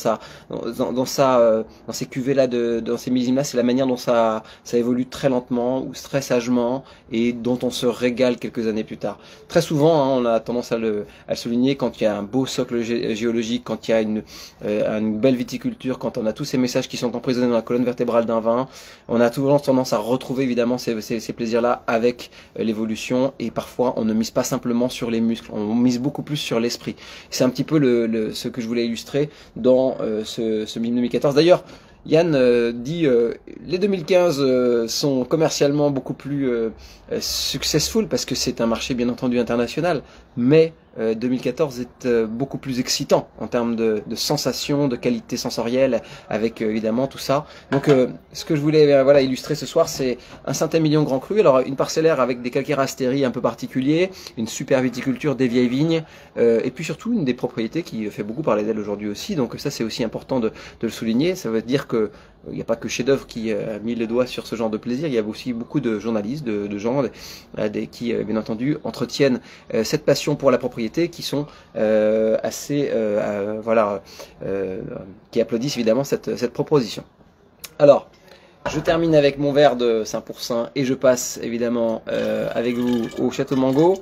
dans ces cuvées-là, dans ces millésimes-là, c'est la manière dont ça évolue très lentement ou très sagement et dont on se régale quelques années plus tard. Très souvent, hein, on a tendance à le souligner quand il y a un beau socle géologique, quand il y a une belle viticulture, quand on a tous ces messages qui sont emprisonnés dans la colonne vertébrale d'un vin. On a toujours tendance à retrouver évidemment ces plaisirs-là avec l'évolution, et parfois on ne mise pas simplement sur les muscles, on mise beaucoup plus sur l'esprit. C'est un petit peu ce que je voulais illustrer dans ce 2014. D'ailleurs, Yann dit les 2015 sont commercialement beaucoup plus successful parce que c'est un marché bien entendu international, mais 2014 est beaucoup plus excitant en termes de sensations, de qualité sensorielle, avec évidemment tout ça. Donc ce que je voulais voilà, illustrer ce soir, c'est un Saint-Émilion Grand Cru. Alors une parcellaire avec des calcaires astéries un peu particuliers, une super viticulture, des vieilles vignes, et puis surtout une des propriétés qui fait beaucoup parler d'elle aujourd'hui aussi. Donc ça c'est aussi important de le souligner. Ça veut dire que il n'y a pas que Chef-d'œuvre qui a mis le doigt sur ce genre de plaisir, il y a aussi beaucoup de journalistes, de gens qui, bien entendu, entretiennent cette passion pour la propriété, qui sont qui applaudissent évidemment cette proposition. Alors, je termine avec mon verre de Saint Pourçain et je passe évidemment avec vous au Château Mango.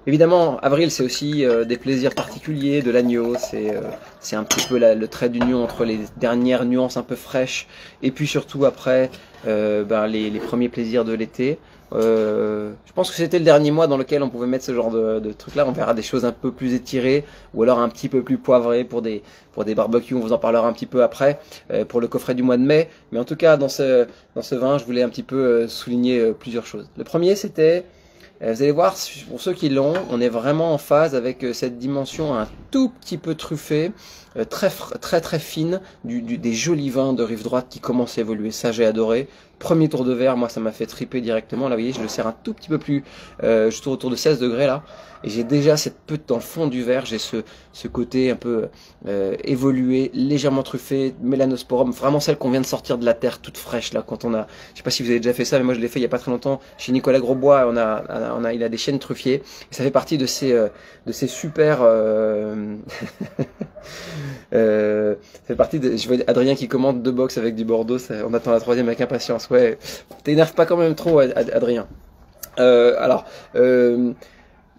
Évidemment, avril, c'est aussi des plaisirs particuliers, de l'agneau, c'est un petit peu le trait d'union entre les dernières nuances un peu fraîches, et puis surtout après, les premiers plaisirs de l'été. Je pense que c'était le dernier mois dans lequel on pouvait mettre ce genre de truc-là. On verra des choses un peu plus étirées, ou alors un petit peu plus poivrées pour des barbecues, on vous en parlera un petit peu après, pour le coffret du mois de mai. Mais en tout cas, dans ce vin, je voulais un petit peu souligner plusieurs choses. Le premier, c'était... Vous allez voir, pour ceux qui l'ont, on est vraiment en phase avec cette dimension un tout petit peu truffée, très fine, des jolis vins de rive droite qui commencent à évoluer. Ça, j'ai adoré. Premier tour de verre, moi, ça m'a fait triper directement. Là, vous voyez, je le serre un tout petit peu plus, je tourne autour de 16 degrés là. Et j'ai déjà dans le fond du verre, j'ai ce côté un peu évolué, légèrement truffé, mélanosporum, vraiment celle qu'on vient de sortir de la terre, toute fraîche là. Quand on a, je sais pas si vous avez déjà fait ça, mais moi je l'ai fait il y a pas très longtemps chez Nicolas Grosbois. Il a des chênes truffiers. Et ça fait partie de ces super. Ça fait partie je vois Adrien qui commande 2 box avec du Bordeaux. On attend la troisième avec impatience. Ouais, t'énerve pas quand même trop, Adrien.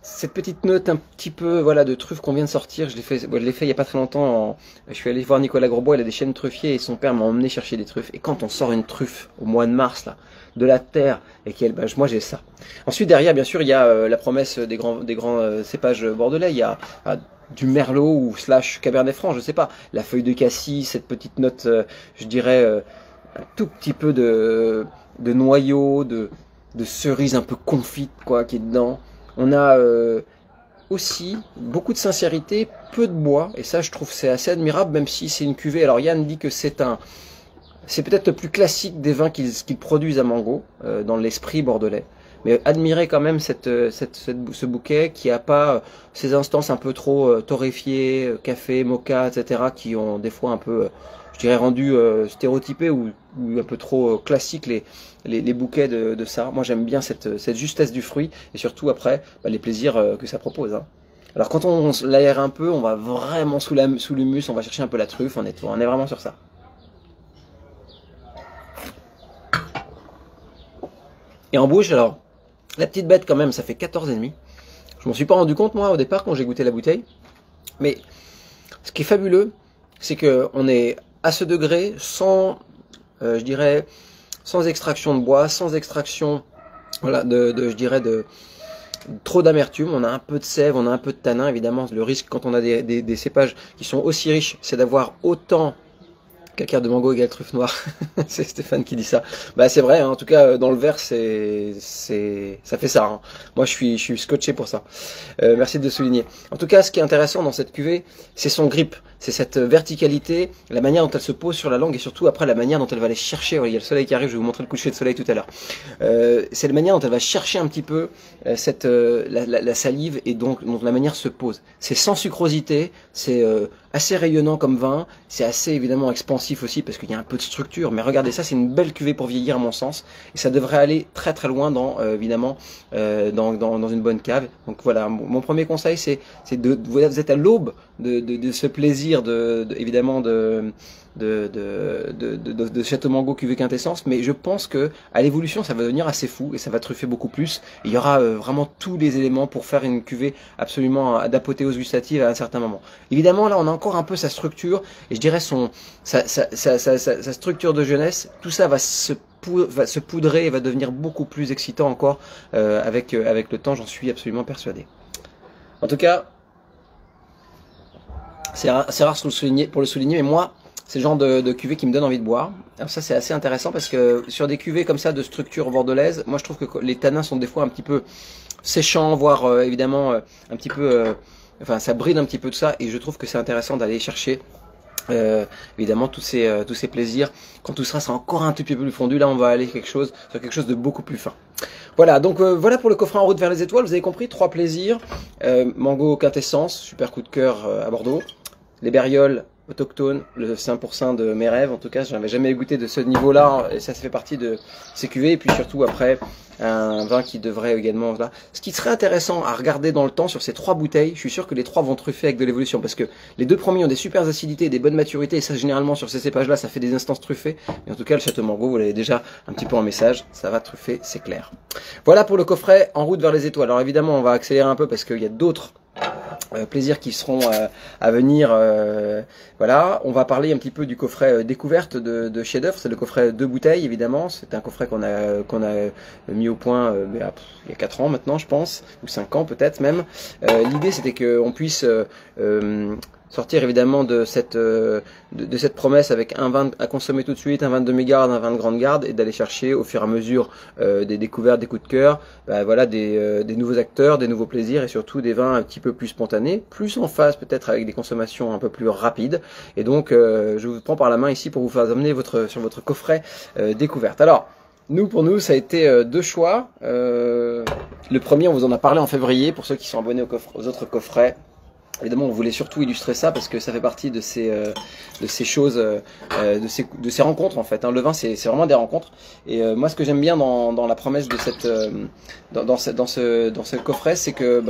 Cette petite note un petit peu voilà de truffe qu'on vient de sortir, je l'ai fait il y a pas très longtemps. Je suis allé voir Nicolas Grosbois, il a des chênes truffiers et son père m'a emmené chercher des truffes. Et quand on sort une truffe au mois de mars là, de la terre et moi j'ai ça. Ensuite derrière bien sûr il y a la promesse des grands cépages bordelais. Il y a du merlot ou / cabernet franc, je sais pas. La feuille de cassis, cette petite note, je dirais un tout petit peu de noyau, de cerise un peu confite quoi qui est dedans. On a aussi beaucoup de sincérité, peu de bois, et ça je trouve c'est assez admirable, même si c'est une cuvée. Alors Yann dit que c'est peut-être le plus classique des vins qu'ils produisent à Mango, dans l'esprit bordelais. Mais admirez quand même ce bouquet qui n'a pas ces instances un peu trop torréfiées, café, mocha, etc., qui ont des fois un peu, je dirais, rendu stéréotypés ou un peu trop classiques les bouquets de ça. Moi j'aime bien cette justesse du fruit et surtout après les plaisirs que ça propose. Hein. Alors quand on l'aère un peu, on va vraiment sous l'humus, on va chercher un peu la truffe, on est vraiment sur ça. Et en bouche, alors, La petite bête quand même, ça fait 14,5. Je m'en suis pas rendu compte moi au départ quand j'ai goûté la bouteille. Mais ce qui est fabuleux, c'est que on est à ce degré sans, je dirais, sans extraction de bois, sans extraction, voilà, je dirais de trop d'amertume. On a un peu de sève, on a un peu de tanin. Évidemment, le risque quand on a des cépages qui sont aussi riches, c'est d'avoir autant calcaire de mango égale truffe noire. C'est Stéphane qui dit ça. Bah c'est vrai, hein, en tout cas dans le verre ça fait ça. Hein. Moi je suis scotché pour ça. Merci de le souligner. En tout cas, ce qui est intéressant dans cette cuvée, c'est son grip, c'est cette verticalité, la manière dont elle se pose sur la langue et surtout après la manière dont elle va aller chercher. Il y a le soleil qui arrive, je vais vous montrer le coucher de soleil tout à l'heure. C'est la manière dont elle va chercher un petit peu la salive et donc dont la manière se pose. C'est sans sucrosité, c'est assez rayonnant comme vin, c'est assez évidemment expansif aussi parce qu'il y a un peu de structure, mais regardez ça, c'est une belle cuvée pour vieillir à mon sens, et ça devrait aller très très loin dans évidemment dans une bonne cave. Donc voilà, mon premier conseil c'est vous êtes à l'aube de ce plaisir évidemment de Château Mango cuvée quintessence, mais je pense que à l'évolution ça va devenir assez fou et ça va truffer beaucoup plus. Et il y aura vraiment tous les éléments pour faire une cuvée absolument d'apothéose gustative à un certain moment. Évidemment là on a encore un peu sa structure et je dirais sa structure de jeunesse, tout ça va se poudrer et va devenir beaucoup plus excitant encore avec le temps, j'en suis absolument persuadé. En tout cas, c'est rare pour le souligner, mais moi, c'est le genre de cuvée qui me donne envie de boire. Alors ça, c'est assez intéressant parce que sur des cuvées comme ça de structure bordelaise, moi je trouve que les tanins sont des fois un petit peu séchants, voire évidemment un petit peu, enfin ça bride un petit peu de ça, et je trouve que c'est intéressant d'aller chercher évidemment tous ces plaisirs. Quand tout sera encore un tout petit peu plus fondu, là on va aller sur quelque chose de beaucoup plus fin. Voilà, donc voilà pour le coffret En route vers les étoiles. Vous avez compris, 3 plaisirs. Mango quintessence, super coup de cœur à Bordeaux. Les Bérioles autochtones, le 5% de mes rêves. En tout cas, je n'avais jamais goûté de ce niveau-là, et ça fait partie de ces cuvées. Et puis surtout après, un vin qui devrait également... Là. Ce qui serait intéressant à regarder dans le temps sur ces 3 bouteilles, je suis sûr que les 3 vont truffer avec de l'évolution, parce que les 2 premiers ont des super acidités, des bonnes maturités, et ça généralement sur ces cépages-là, ça fait des instances truffées. Mais en tout cas, le Château Mango, vous l'avez déjà un petit peu en message, ça va truffer, c'est clair. Voilà pour le coffret En route vers les étoiles. Alors évidemment, on va accélérer un peu parce qu'il y a d'autres plaisirs qui seront à venir. Voilà, on va parler un petit peu du coffret découverte de Chef d'œuvre. C'est le coffret 2 bouteilles évidemment. C'est un coffret qu'on a mis au point il y a 4 ans maintenant, je pense, ou 5 ans peut-être même. L'idée c'était qu'on puisse sortir évidemment de cette promesse avec un vin à consommer tout de suite, un vin de demi-garde, un vin de grande garde, et d'aller chercher au fur et à mesure des découvertes, des coups de cœur, voilà, des nouveaux acteurs, des nouveaux plaisirs, et surtout des vins un petit peu plus spontanés, plus en phase peut-être avec des consommations un peu plus rapides. Et donc je vous prends par la main ici pour vous faire amener sur votre coffret découverte. Alors pour nous, ça a été 2 choix. Le premier, on vous en a parlé en février pour ceux qui sont abonnés aux autres coffrets. Évidemment, on voulait surtout illustrer ça parce que ça fait partie de ces choses, de ces rencontres en fait. Hein. Le vin, c'est vraiment des rencontres. Et moi, ce que j'aime bien dans la promesse de dans ce coffret, c'est que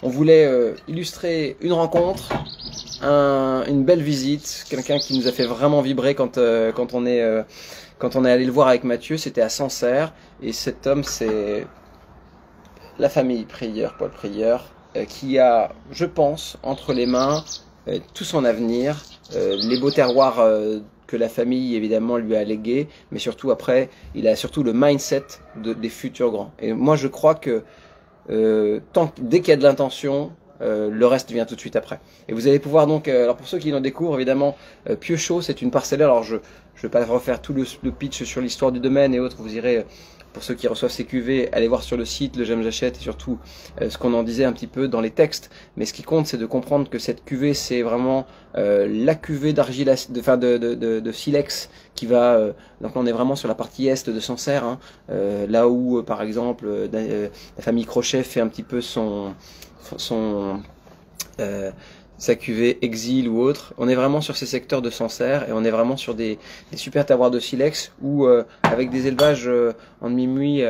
on voulait illustrer une rencontre, une belle visite, quelqu'un qui nous a fait vraiment vibrer quand on est allé le voir avec Mathieu. C'était à Sancerre, et cet homme, c'est la famille Prieur, Paul Prieur, qui a, je pense, entre les mains tout son avenir, les beaux terroirs que la famille évidemment lui a légués, mais surtout après, il a surtout le mindset des futurs grands. Et moi je crois que dès qu'il y a de l'intention, le reste vient tout de suite après. Et vous allez pouvoir donc, alors pour ceux qui en découvrent évidemment, Piochaud c'est une parcellaire. Alors je vais pas refaire tout le pitch sur l'histoire du domaine et autres, vous irez... Pour ceux qui reçoivent ces cuvées, allez voir sur le site le J'aime j'achète, et surtout ce qu'on en disait un petit peu dans les textes. Mais ce qui compte, c'est de comprendre que cette cuvée, c'est vraiment la cuvée d'argile, de silex qui va. Donc on est vraiment sur la partie est de Sancerre, hein, là où par exemple la famille Crochet fait un petit peu sa cuvée exil ou autre. On est vraiment sur ces secteurs de Sancerre, et on est vraiment sur des super terroirs de silex où avec des élevages en demi-muit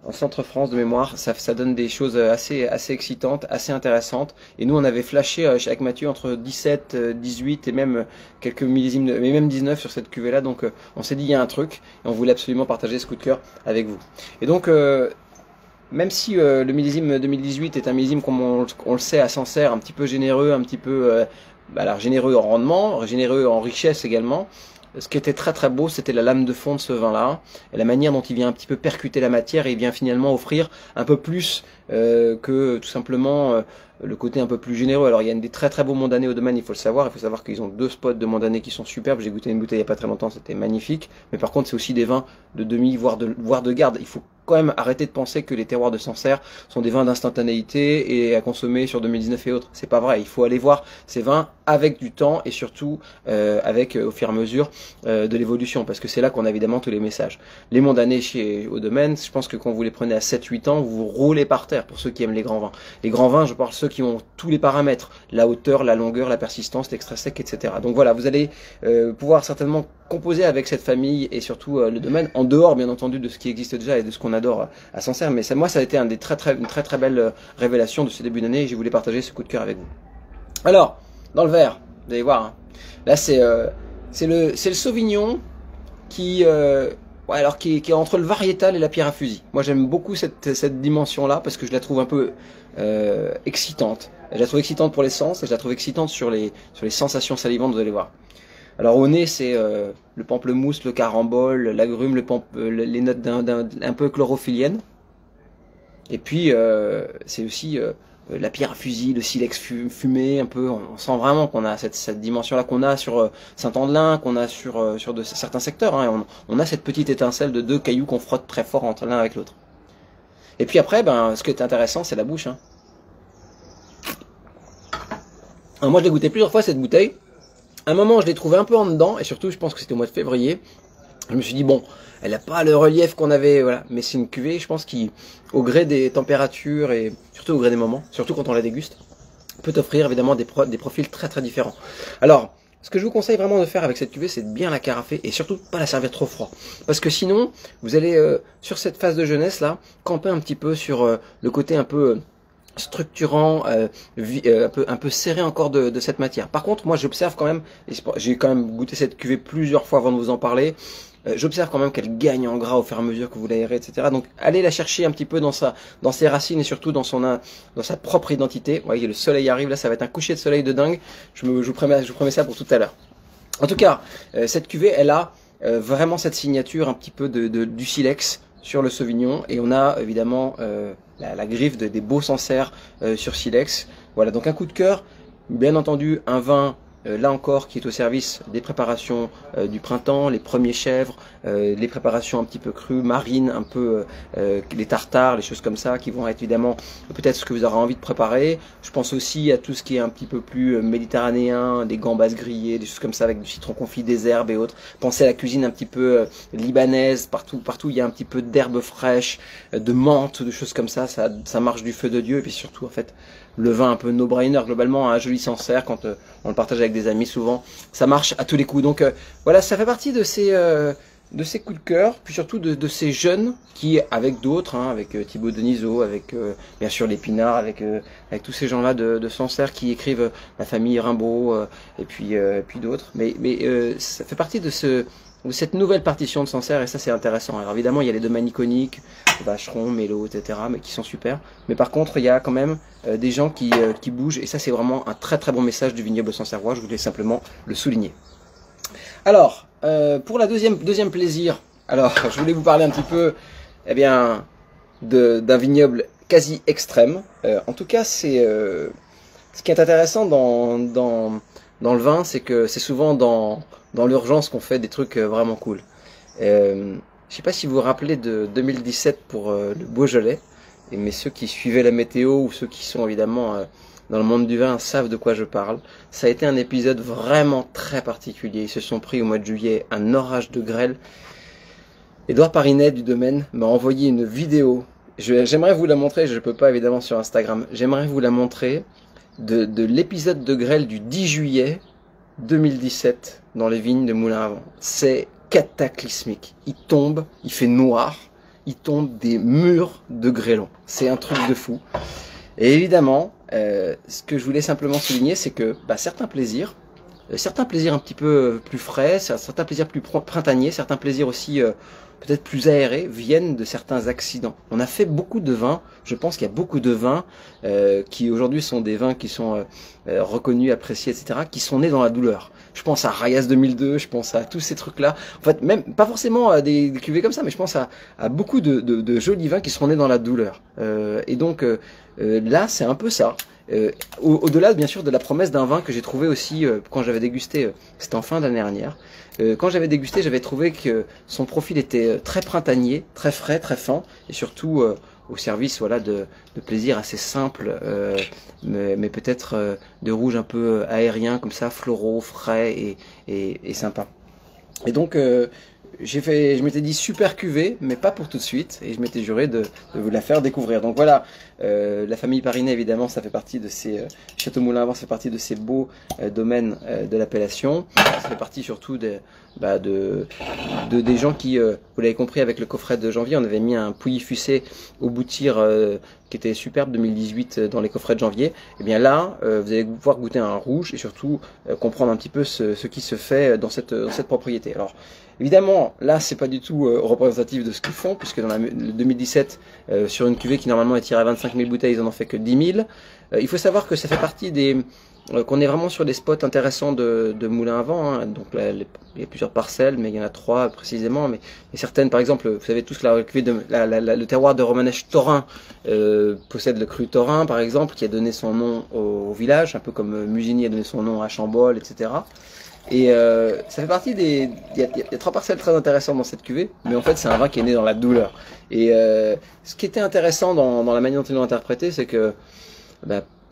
en centre-France de mémoire, ça donne des choses assez excitantes, assez intéressantes. Et nous on avait flashé avec Mathieu entre 17, 18 et même quelques millésimes, mais même 19 sur cette cuvée là. Donc on s'est dit il y a un truc, et on voulait absolument partager ce coup de cœur avec vous. Et donc même si le millésime 2018 est un millésime, comme on le sait, à Sancerre, un petit peu généreux, un petit peu alors généreux en rendement, généreux en richesse également. Ce qui était très très beau, c'était la lame de fond de ce vin-là, et la manière dont il vient un petit peu percuter la matière, et il vient finalement offrir un peu plus que tout simplement le côté un peu plus généreux. Alors il y a des très très beaux mondanés au domaine, il faut savoir qu'ils ont 2 spots de mondanés qui sont superbes. J'ai goûté une bouteille il n'y a pas très longtemps, c'était magnifique, mais par contre c'est aussi des vins de demi, voire de garde. Il faut quand même arrêter de penser que les terroirs de Sancerre sont des vins d'instantanéité et à consommer sur 2019 et autres. C'est pas vrai, il faut aller voir ces vins avec du temps et surtout avec au fur et à mesure de l'évolution, parce que c'est là qu'on a évidemment tous les messages. Les mondanés au domaine, je pense que quand vous les prenez à 7-8 ans, vous roulez par terre pour ceux qui aiment les grands vins. Les grands vins, je parle ceux qui ont tous les paramètres, la hauteur, la longueur, la persistance, l'extrait sec, etc. Donc voilà, vous allez pouvoir certainement composer avec cette famille et surtout le domaine, en dehors bien entendu de ce qui existe déjà et de ce qu'on adore à Sancerre, mais moi ça a été une très très belle révélation de ce début d'année et je voulais partager ce coup de cœur avec vous. Alors, dans le verre, vous allez voir, hein, là c'est le Sauvignon qui est entre le variétal et la pierre à fusil. Moi j'aime beaucoup cette dimension-là parce que je la trouve un peu excitante. Je la trouve excitante pour les sens et je la trouve excitante sur les sensations salivantes, vous allez voir. Alors au nez c'est le pamplemousse, le carambole, l'agrume, les notes un peu chlorophylliennes. Et puis c'est aussi la pierre à fusil, le silex fumé, un peu. On sent vraiment qu'on a cette dimension-là qu'on a sur Saint-Andelin, qu'on a sur certains secteurs. Hein. On a cette petite étincelle de 2 cailloux qu'on frotte très fort entre l'un avec l'autre. Et puis après, ce qui est intéressant, c'est la bouche. Hein. Alors moi, je l'ai goûté plusieurs fois cette bouteille. À un moment, je l'ai trouvé un peu en dedans, et surtout, je pense que c'était au mois de février. Je me suis dit, bon, elle n'a pas le relief qu'on avait, voilà. Mais c'est une cuvée, je pense, qui, au gré des températures et surtout au gré des moments, surtout quand on la déguste, peut offrir évidemment des profils très très différents. Alors, ce que je vous conseille vraiment de faire avec cette cuvée, c'est de bien la carafer et surtout pas la servir trop froid. Parce que sinon, vous allez, sur cette phase de jeunesse là, camper un petit peu sur le côté un peu structurant, un peu serré encore de cette matière. Par contre, moi j'observe quand même, j'ai quand même goûté cette cuvée plusieurs fois avant de vous en parler, j'observe quand même qu'elle gagne en gras au fur et à mesure que vous l'aérez, etc. Donc allez la chercher un petit peu dans ses racines et surtout dans sa propre identité. Vous voyez, le soleil arrive, là ça va être un coucher de soleil de dingue, je vous promets ça pour tout à l'heure. En tout cas, cette cuvée, elle a vraiment cette signature un petit peu du silex sur le Sauvignon, et on a évidemment la griffe des beaux Sancerre sur silex. Voilà, donc un coup de cœur, bien entendu un vin là encore qui est au service des préparations du printemps, les premiers chèvres, les préparations un petit peu crues, marines, un peu les tartares, les choses comme ça qui vont être évidemment peut-être ce que vous aurez envie de préparer. Je pense aussi à tout ce qui est un petit peu plus méditerranéen, des gambas grillées, des choses comme ça avec du citron confit, des herbes et autres. Pensez à la cuisine un petit peu libanaise, partout il y a un petit peu d'herbes fraîches, de menthe, de choses comme ça, ça marche du feu de Dieu. Et puis surtout en fait le vin un peu no-brainer, globalement un joli Sancerre quand on le partage avec des amis, souvent ça marche à tous les coups. Donc voilà, ça fait partie de ces coups de cœur, puis surtout de ces jeunes qui, avec d'autres, hein, avec Thibaut Denisot, avec bien sûr l'Épinard, avec tous ces gens-là de Sancerre qui écrivent la famille Rimbaud, et puis d'autres, mais ça fait partie de cette nouvelle partition de Sancerre, et ça c'est intéressant. Alors évidemment il y a les domaines iconiques, Vacheron, Mélo, etc., mais qui sont super. Mais par contre il y a quand même des gens qui bougent, et ça c'est vraiment un très très bon message du vignoble sancerrois. Je voulais simplement le souligner. Alors pour la deuxième plaisir, alors je voulais vous parler un petit peu, eh bien, d'un vignoble quasi extrême. En tout cas c'est ce qui est intéressant dans le vin, c'est que c'est souvent dans l'urgence qu'on fait des trucs vraiment cool. Je sais pas si vous vous rappelez de 2017 pour le Beaujolais, mais ceux qui suivaient la météo ou ceux qui sont évidemment dans le monde du vin savent de quoi je parle. Ça a été un épisode vraiment très particulier. Ils se sont pris au mois de juillet un orage de grêle. Édouard Parinet du domaine m'a envoyé une vidéo. J'aimerais vous la montrer, je ne peux pas évidemment sur Instagram. J'aimerais vous la montrer de l'épisode de grêle du 10 juillet 2017 dans les vignes de Moulins-à-Vent. C'est cataclysmique. Il tombe, il fait noir, il tombe des murs de grêlons. C'est un truc de fou. Et évidemment, ce que je voulais simplement souligner, c'est que certains plaisirs un petit peu plus frais, certains plaisirs plus printaniers, certains plaisirs aussi peut-être plus aérés, viennent de certains accidents. On a fait beaucoup de vins, je pense qu'il y a beaucoup de vins qui aujourd'hui sont des vins qui sont reconnus, appréciés, etc., qui sont nés dans la douleur. Je pense à Rayas 2002, je pense à tous ces trucs-là. En fait, même pas forcément à des cuvées comme ça, mais je pense à beaucoup de jolis vins qui sont nés dans la douleur. Et donc là, c'est un peu ça. Au-delà, bien sûr, de la promesse d'un vin que j'ai trouvé aussi quand j'avais dégusté, c'était en fin d'année dernière. Quand j'avais dégusté, j'avais trouvé que son profil était très printanier, très frais, très fin, et surtout au service voilà de plaisir assez simple, mais peut-être de rouge un peu aérien comme ça, floraux, frais et sympa. Et donc je m'étais dit super cuvée, mais pas pour tout de suite, et je m'étais juré de vous la faire découvrir. Donc voilà, la famille Parinet, évidemment, ça fait partie de ces Château Moulin à Vent, ça fait partie de ces beaux domaines de l'appellation. Ça fait partie surtout des gens qui, vous l'avez compris, avec le coffret de janvier, on avait mis un Pouilly-Fussé au bout-tir qui était superbe 2018 dans les coffrets de janvier. Et bien là, vous allez pouvoir goûter un rouge et surtout comprendre un petit peu ce qui se fait dans cette propriété. Alors évidemment, là, c'est pas du tout représentatif de ce qu'ils font, puisque dans le 2017, sur une cuvée qui normalement est tirée à 25 000 bouteilles, ils en ont fait que 10 000. Il faut savoir que ça fait partie qu'on est vraiment sur des spots intéressants de moulins à vent. Hein. Donc là, il y a plusieurs parcelles, mais il y en a 3 précisément. Mais certaines, par exemple, vous savez tous que la cuvée le terroir de Romanèche-Thorin possède le cru Thorin, par exemple, qui a donné son nom au village, un peu comme Musigny a donné son nom à Chambol, etc. Et ça fait partie il y a 3 parcelles très intéressantes dans cette cuvée, mais en fait c'est un vin qui est né dans la douleur. Et ce qui était intéressant dans la manière dont ils l'ont interprété, c'est que,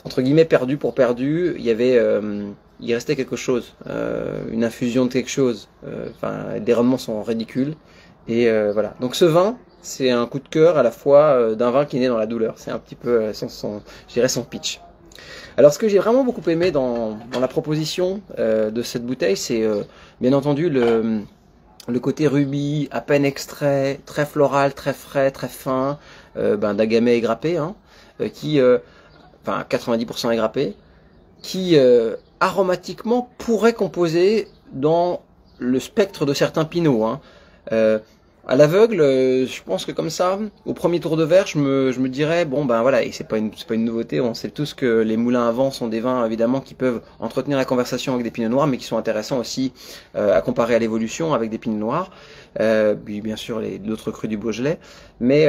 entre guillemets, perdu pour perdu, il restait quelque chose, une infusion de quelque chose. Les rendements sont ridicules. Et voilà. Donc ce vin, c'est un coup de cœur à la fois d'un vin qui est né dans la douleur. C'est un petit peu je dirais son pitch. Alors ce que j'ai vraiment beaucoup aimé dans la proposition de cette bouteille, c'est bien entendu le côté rubis, à peine extrait, très floral, très frais, très fin, d'agave égrappé, hein, qui, 90% égrappé, qui aromatiquement pourrait composer dans le spectre de certains pinots. Hein. À l'aveugle, je pense que comme ça, au premier tour de verre, je me dirais, bon ben voilà, et c'est pas une nouveauté, on sait tous que les moulins à vent sont des vins évidemment qui peuvent entretenir la conversation avec des pinots noirs, mais qui sont intéressants aussi à comparer à l'évolution avec des pinots noirs, puis bien sûr d'autres crus du Beaujolais. Mais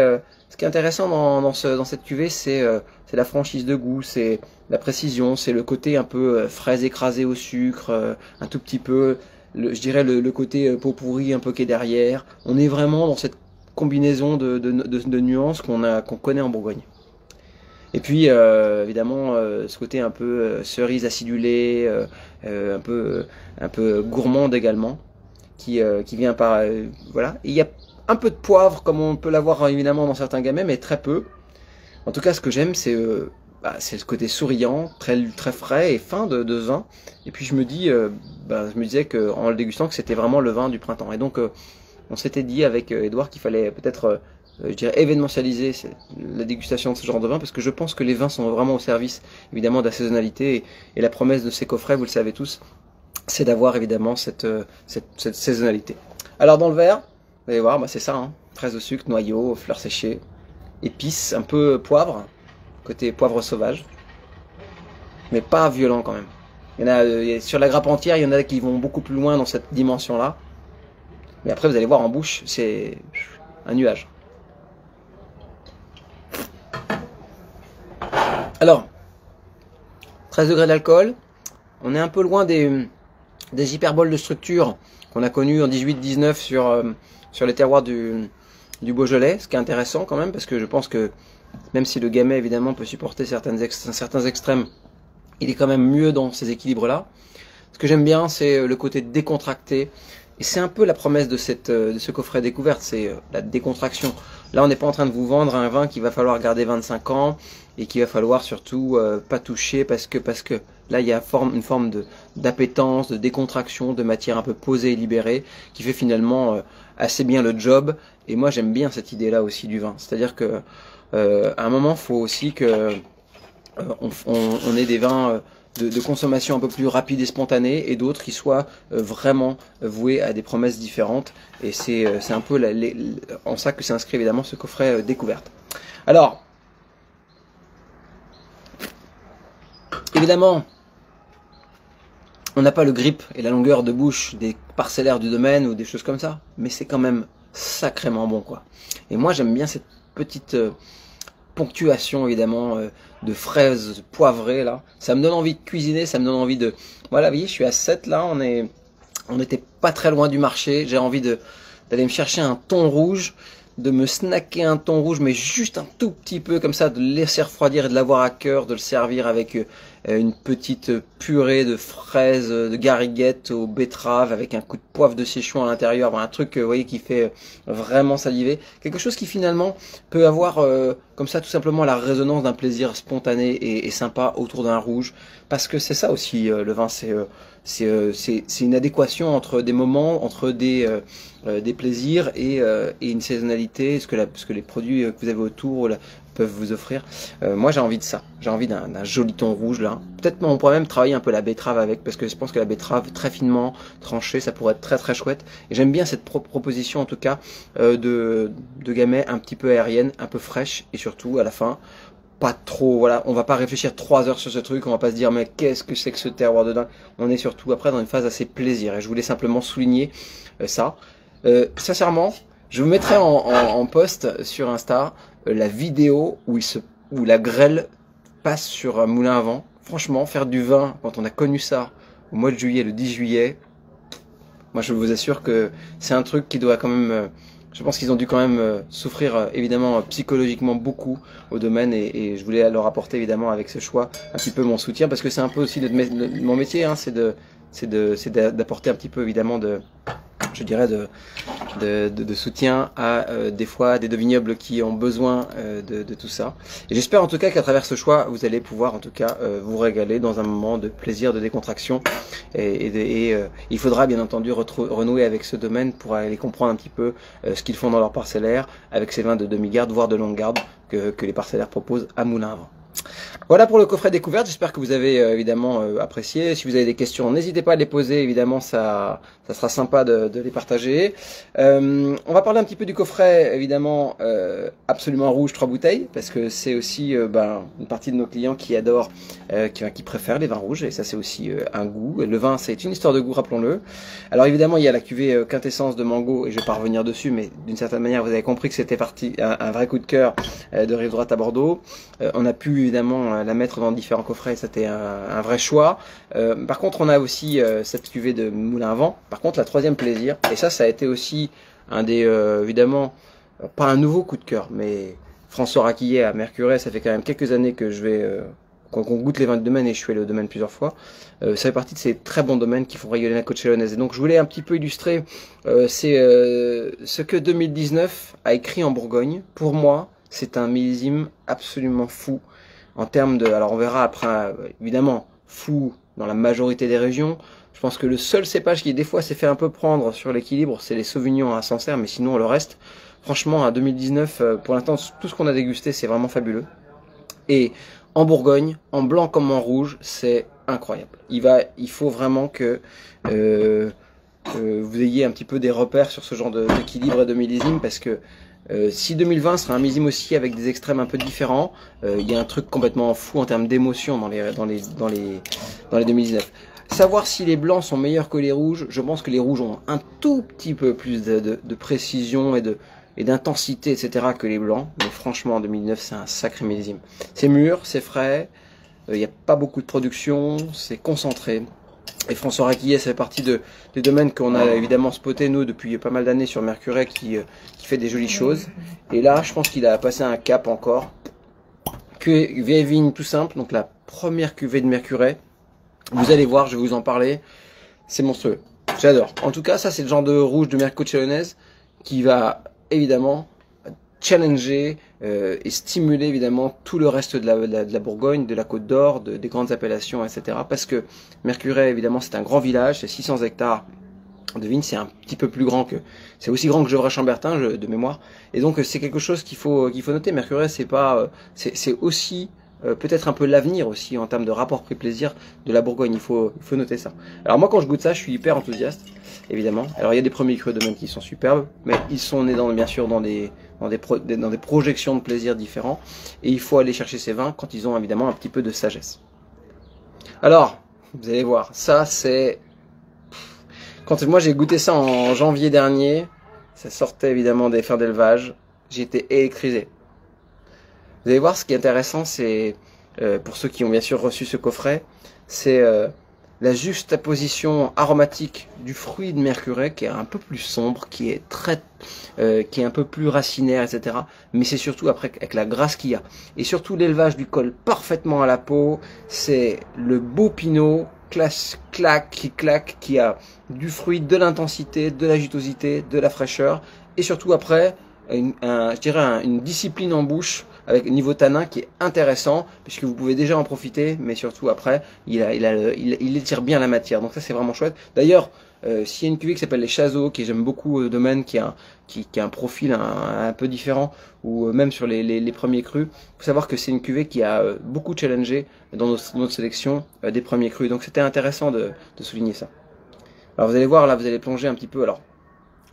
ce qui est intéressant dans cette cuvée, c'est la franchise de goût, c'est la précision, c'est le côté un peu fraise écrasée au sucre, un tout petit peu. Je dirais le côté pot pourri un peu qui est derrière. On est vraiment dans cette combinaison de nuances qu'on connaît en Bourgogne. Et puis évidemment ce côté un peu cerise acidulée, un peu gourmande également, qui vient par voilà. Et il y a un peu de poivre comme on peut l'avoir évidemment dans certains gamets, mais très peu. En tout cas, ce que j'aime, c'est le côté souriant, très frais et fin de ce vin. Et puis je me disais en le dégustant que c'était vraiment le vin du printemps. Et donc on s'était dit avec Edouard qu'il fallait peut-être, je dirais, événementialiser la dégustation de ce genre de vin, parce que je pense que les vins sont vraiment au service évidemment de la saisonnalité. Et la promesse de ces coffrets, vous le savez tous, c'est d'avoir évidemment cette saisonnalité. Alors dans le verre, vous allez voir, c'est ça, hein, fraise au sucre, noyau, fleurs séchées, épices, un peu poivre. Côté poivre sauvage, mais pas violent quand même. Il y en a sur la grappe entière, il y en a qui vont beaucoup plus loin dans cette dimension-là. Mais après, vous allez voir en bouche, c'est un nuage. Alors, 13 degrés d'alcool. On est un peu loin des hyperboles de structure qu'on a connues en 18-19 sur les terroirs du Beaujolais, ce qui est intéressant quand même, parce que je pense que même si le gamay évidemment peut supporter certains extrêmes, il est quand même mieux dans ces équilibres-là. Ce que j'aime bien, c'est le côté décontracté. Et c'est un peu la promesse de ce coffret découverte, c'est la décontraction. Là, on n'est pas en train de vous vendre un vin qu'il va falloir garder 25 ans et qu'il va falloir surtout pas toucher parce que là, il y a une forme d'appétence, de décontraction, de matière un peu posée et libérée qui fait finalement assez bien le job. Et moi, j'aime bien cette idée-là aussi du vin. C'est-à-dire que à un moment, il faut aussi que on ait des vins de consommation un peu plus rapide et spontanée, et d'autres qui soient vraiment voués à des promesses différentes. Et c'est un peu en ça que s'inscrit évidemment ce coffret découverte. Alors, évidemment, on n'a pas le grip et la longueur de bouche des parcellaires du domaine ou des choses comme ça, mais c'est quand même sacrément bon, quoi. Et moi, j'aime bien cette petite ponctuation, évidemment, de fraises poivrées, là. Ça me donne envie de cuisiner, ça me donne envie de... Voilà, vous voyez, je suis à 7, là, on était pas très loin du marché. J'ai envie d'aller me chercher un thon rouge, de me snacker un thon rouge, mais juste un tout petit peu comme ça, de le laisser refroidir et de l'avoir à cœur, de le servir avec une petite purée de fraises, de gariguettes aux betteraves, avec un coup de poivre de Sichuan à l'intérieur, bon, un truc, vous voyez, qui fait vraiment saliver. Quelque chose qui finalement peut avoir comme ça tout simplement la résonance d'un plaisir spontané et sympa autour d'un rouge, parce que c'est ça aussi le vin, c'est une adéquation entre des moments, entre des plaisirs et une saisonnalité, ce que les produits que vous avez autour peuvent vous offrir. Moi j'ai envie de ça, j'ai envie d'un joli thon rouge là. Peut-être on pourrait même travailler un peu la betterave avec, parce que je pense que la betterave très finement tranchée, ça pourrait être très très chouette. Et j'aime bien cette proposition en tout cas de gamay un petit peu aérienne, un peu fraîche, et surtout à la fin pas trop, voilà, on va pas réfléchir 3 heures sur ce truc, on va pas se dire mais qu'est-ce que c'est que ce terroir de dingue. On est surtout après dans une phase assez plaisir, et je voulais simplement souligner ça. Sincèrement, je vous mettrai en post sur Insta la vidéo où la grêle passe sur un moulin à vent. Franchement, faire du vin quand on a connu ça au mois de juillet, le 10 juillet, moi je vous assure que c'est un truc qui doit quand même... je pense qu'ils ont dû quand même souffrir évidemment psychologiquement beaucoup au domaine, et je voulais leur apporter évidemment avec ce choix un petit peu mon soutien, parce que c'est un peu aussi de mon métier, hein, c'est d'apporter un petit peu évidemment je dirais de soutien à des fois des vignobles qui ont besoin de tout ça. Et j'espère en tout cas qu'à travers ce choix, vous allez pouvoir en tout cas vous régaler dans un moment de plaisir, de décontraction. Et il faudra bien entendu renouer avec ce domaine pour aller comprendre un petit peu ce qu'ils font dans leur parcellaire avec ces vins de demi-garde, voire de longue garde que les parcellaires proposent à Moulin à Vent. Voilà pour le coffret découverte, j'espère que vous avez évidemment apprécié. Si vous avez des questions, n'hésitez pas à les poser, évidemment ça sera sympa de les partager. On va parler un petit peu du coffret, évidemment, absolument rouge, 3 bouteilles, parce que c'est aussi une partie de nos clients qui adorent, qui préfèrent les vins rouges, et ça c'est aussi un goût. Le vin c'est une histoire de goût, rappelons-le. Alors évidemment il y a la cuvée quintessence de mango, et je vais pas revenir dessus, mais d'une certaine manière vous avez compris que c'était un vrai coup de cœur de Rive Droite à Bordeaux. On a pu évidemment la mettre dans différents coffrets, c'était un vrai choix. Par contre on a aussi cette cuvée de Moulin à Vent, par contre la troisième plaisir, et ça a été aussi un des, évidemment, pas un nouveau coup de cœur, mais François Raquillet à Mercurey, ça fait quand même quelques années que je vais, qu'on goûte les vins de domaine, et je suis allé au domaine plusieurs fois. Ça fait partie de ces très bons domaines qui font rayonner la côte chalonnaise. Et donc je voulais un petit peu illustrer ce que 2019 a écrit en Bourgogne. Pour moi, c'est un millésime absolument fou en termes de... Alors on verra après, évidemment, fou dans la majorité des régions. Je pense que le seul cépage qui des fois s'est fait un peu prendre sur l'équilibre, c'est les Sauvignons à Sancerre, mais sinon le reste, franchement, à 2019, pour l'instant, tout ce qu'on a dégusté, c'est vraiment fabuleux. Et en Bourgogne, en blanc comme en rouge, c'est incroyable. Il faut vraiment que vous ayez un petit peu des repères sur ce genre d'équilibre et de millésime, parce que si 2020 sera un millésime aussi avec des extrêmes un peu différents, il y a un truc complètement fou en termes d'émotion dans les 2019. Savoir si les blancs sont meilleurs que les rouges, je pense que les rouges ont un tout petit peu plus de précision et d'intensité, etc. que les blancs. Mais franchement, en 2009, c'est un sacré millésime. C'est mûr, c'est frais, il n'y a pas beaucoup de production, c'est concentré. Et François Raquillet, ça fait partie des domaines qu'on a évidemment spoté, nous, depuis pas mal d'années sur Mercurey, qui fait des jolies choses. Et là, je pense qu'il a passé un cap encore. Vieille vigne tout simple, donc la première cuvée de Mercurey. Vous allez voir, je vais vous en parler. C'est monstrueux. J'adore. En tout cas, ça, c'est le genre de rouge de Mercot chalonnaise qui va évidemment challenger et stimuler évidemment tout le reste de la Bourgogne, de la Côte d'Or, des grandes appellations, etc. Parce que Mercurey, évidemment, c'est un grand village, c'est 600 hectares de vignes, c'est un petit peu plus grand c'est aussi grand que Gevrey-Chambertin de mémoire. Et donc, c'est quelque chose qu'il faut noter. Mercurey, c'est aussi peut-être un peu l'avenir aussi en termes de rapport prix-plaisir de la Bourgogne. Il faut noter ça. Alors moi quand je goûte ça, je suis hyper enthousiaste, évidemment. Alors il y a des premiers crus de même qui sont superbes, mais ils sont nés bien sûr dans des projections de plaisir différents. Et il faut aller chercher ces vins quand ils ont évidemment un petit peu de sagesse. Alors, vous allez voir, ça c'est... Quand moi j'ai goûté ça en janvier dernier, ça sortait évidemment des fermes d'élevage, j'ai été électrisé. Vous allez voir, ce qui est intéressant, c'est, pour ceux qui ont bien sûr reçu ce coffret, c'est la juxtaposition aromatique du fruit de Mercurey qui est un peu plus sombre, qui est un peu plus racinaire, etc. Mais c'est surtout après avec la grâce qu'il y a. Et surtout l'élevage du col parfaitement à la peau, c'est le beau pinot qui claque, qui a du fruit, de l'intensité, de la jutosité, de la fraîcheur, et surtout après, je dirais une discipline en bouche, avec niveau tanin qui est intéressant, puisque vous pouvez déjà en profiter, mais surtout après, il étire bien la matière, donc ça c'est vraiment chouette. D'ailleurs, s'il y a une cuvée qui s'appelle les Chazot, que j'aime beaucoup au domaine, qui a un profil un peu différent, ou même sur les premiers crus, il faut savoir que c'est une cuvée qui a beaucoup challengé dans notre sélection des premiers crus, donc c'était intéressant de souligner ça. Alors vous allez voir, là vous allez plonger un petit peu, alors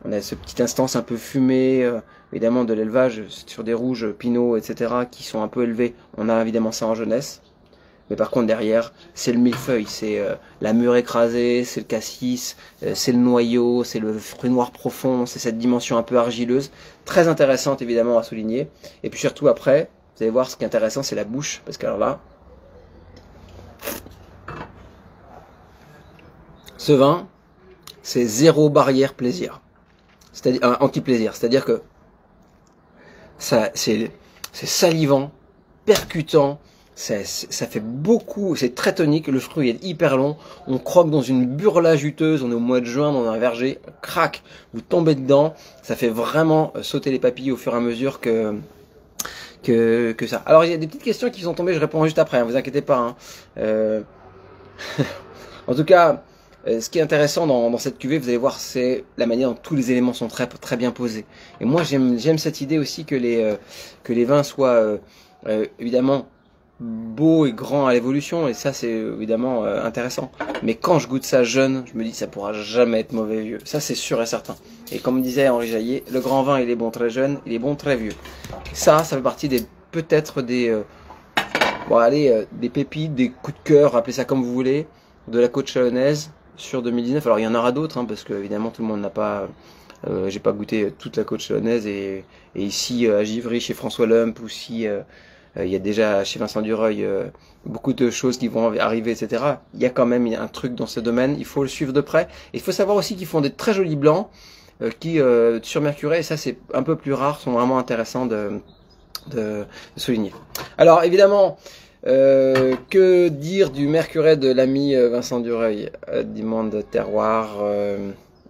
on a ce petit instance un peu fumé, évidemment de l'élevage sur des rouges, pinot, etc. qui sont un peu élevés. On a évidemment ça en jeunesse. Mais par contre derrière, c'est le millefeuille, c'est la mûre écrasée, c'est le cassis, c'est le noyau, c'est le fruit noir profond, c'est cette dimension un peu argileuse. Très intéressante évidemment à souligner. Et puis surtout après, vous allez voir ce qui est intéressant, c'est la bouche. Parce que alors là, ce vin, c'est zéro barrière plaisir. C'est-à-dire un anti-plaisir, c'est-à-dire que ça c'est salivant, percutant, ça fait beaucoup, c'est très tonique, le fruit est hyper long, on croque dans une burla juteuse, on est au mois de juin dans un verger, crac, vous tombez dedans, ça fait vraiment sauter les papilles au fur et à mesure que ça. Alors il y a des petites questions qui sont tombées, je réponds juste après, hein, vous inquiétez pas. Hein. En tout cas, ce qui est intéressant dans cette cuvée, vous allez voir, c'est la manière dont tous les éléments sont très bien posés. Et moi, j'aime cette idée aussi que les vins soient évidemment beaux et grands à l'évolution. Et ça, c'est évidemment intéressant. Mais quand je goûte ça jeune, je me dis, ça pourra jamais être mauvais vieux. Ça, c'est sûr et certain. Et comme disait Henri Jaillet, le grand vin, il est bon très jeune, il est bon très vieux. Ça fait partie peut-être des pépites, des coups de cœur, appelez ça comme vous voulez, de la côte chalonnaise sur 2019. Alors il y en aura d'autres, hein, parce que évidemment tout le monde n'a pas, j'ai pas goûté toute la côte chalonnaise, et ici à Givry chez François Lump, ou si il y a déjà chez Vincent Dureuil beaucoup de choses qui vont arriver, etc. Il y a quand même un truc dans ce domaine, il faut le suivre de près. Et il faut savoir aussi qu'ils font des très jolis blancs qui sur Mercurey, et ça c'est un peu plus rare, sont vraiment intéressants de souligner. Alors évidemment, que dire du Mercurey de l'ami Vincent Dureuil, demande Terroir,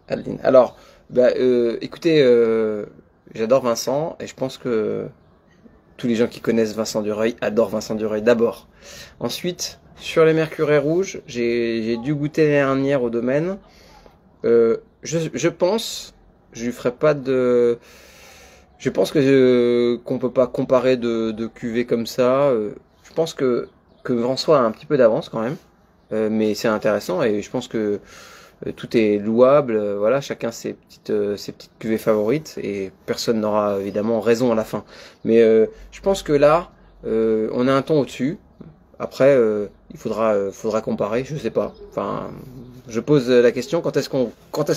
Adeline. Alors, écoutez, j'adore Vincent, et je pense que tous les gens qui connaissent Vincent Dureuil adorent Vincent Dureuil d'abord. Ensuite, sur les Mercurey rouges, j'ai dû goûter l'année dernière au domaine. Je pense, je lui ferai pas de... Je pense qu'on peut pas comparer de cuvées comme ça. Je pense que François a un petit peu d'avance quand même, mais c'est intéressant, et je pense que tout est louable. Voilà, chacun ses petites cuvées favorites, et personne n'aura évidemment raison à la fin. Mais je pense que là, on a un ton au-dessus. Après, il faudra comparer, je sais pas. Enfin, je pose la question, quand est-ce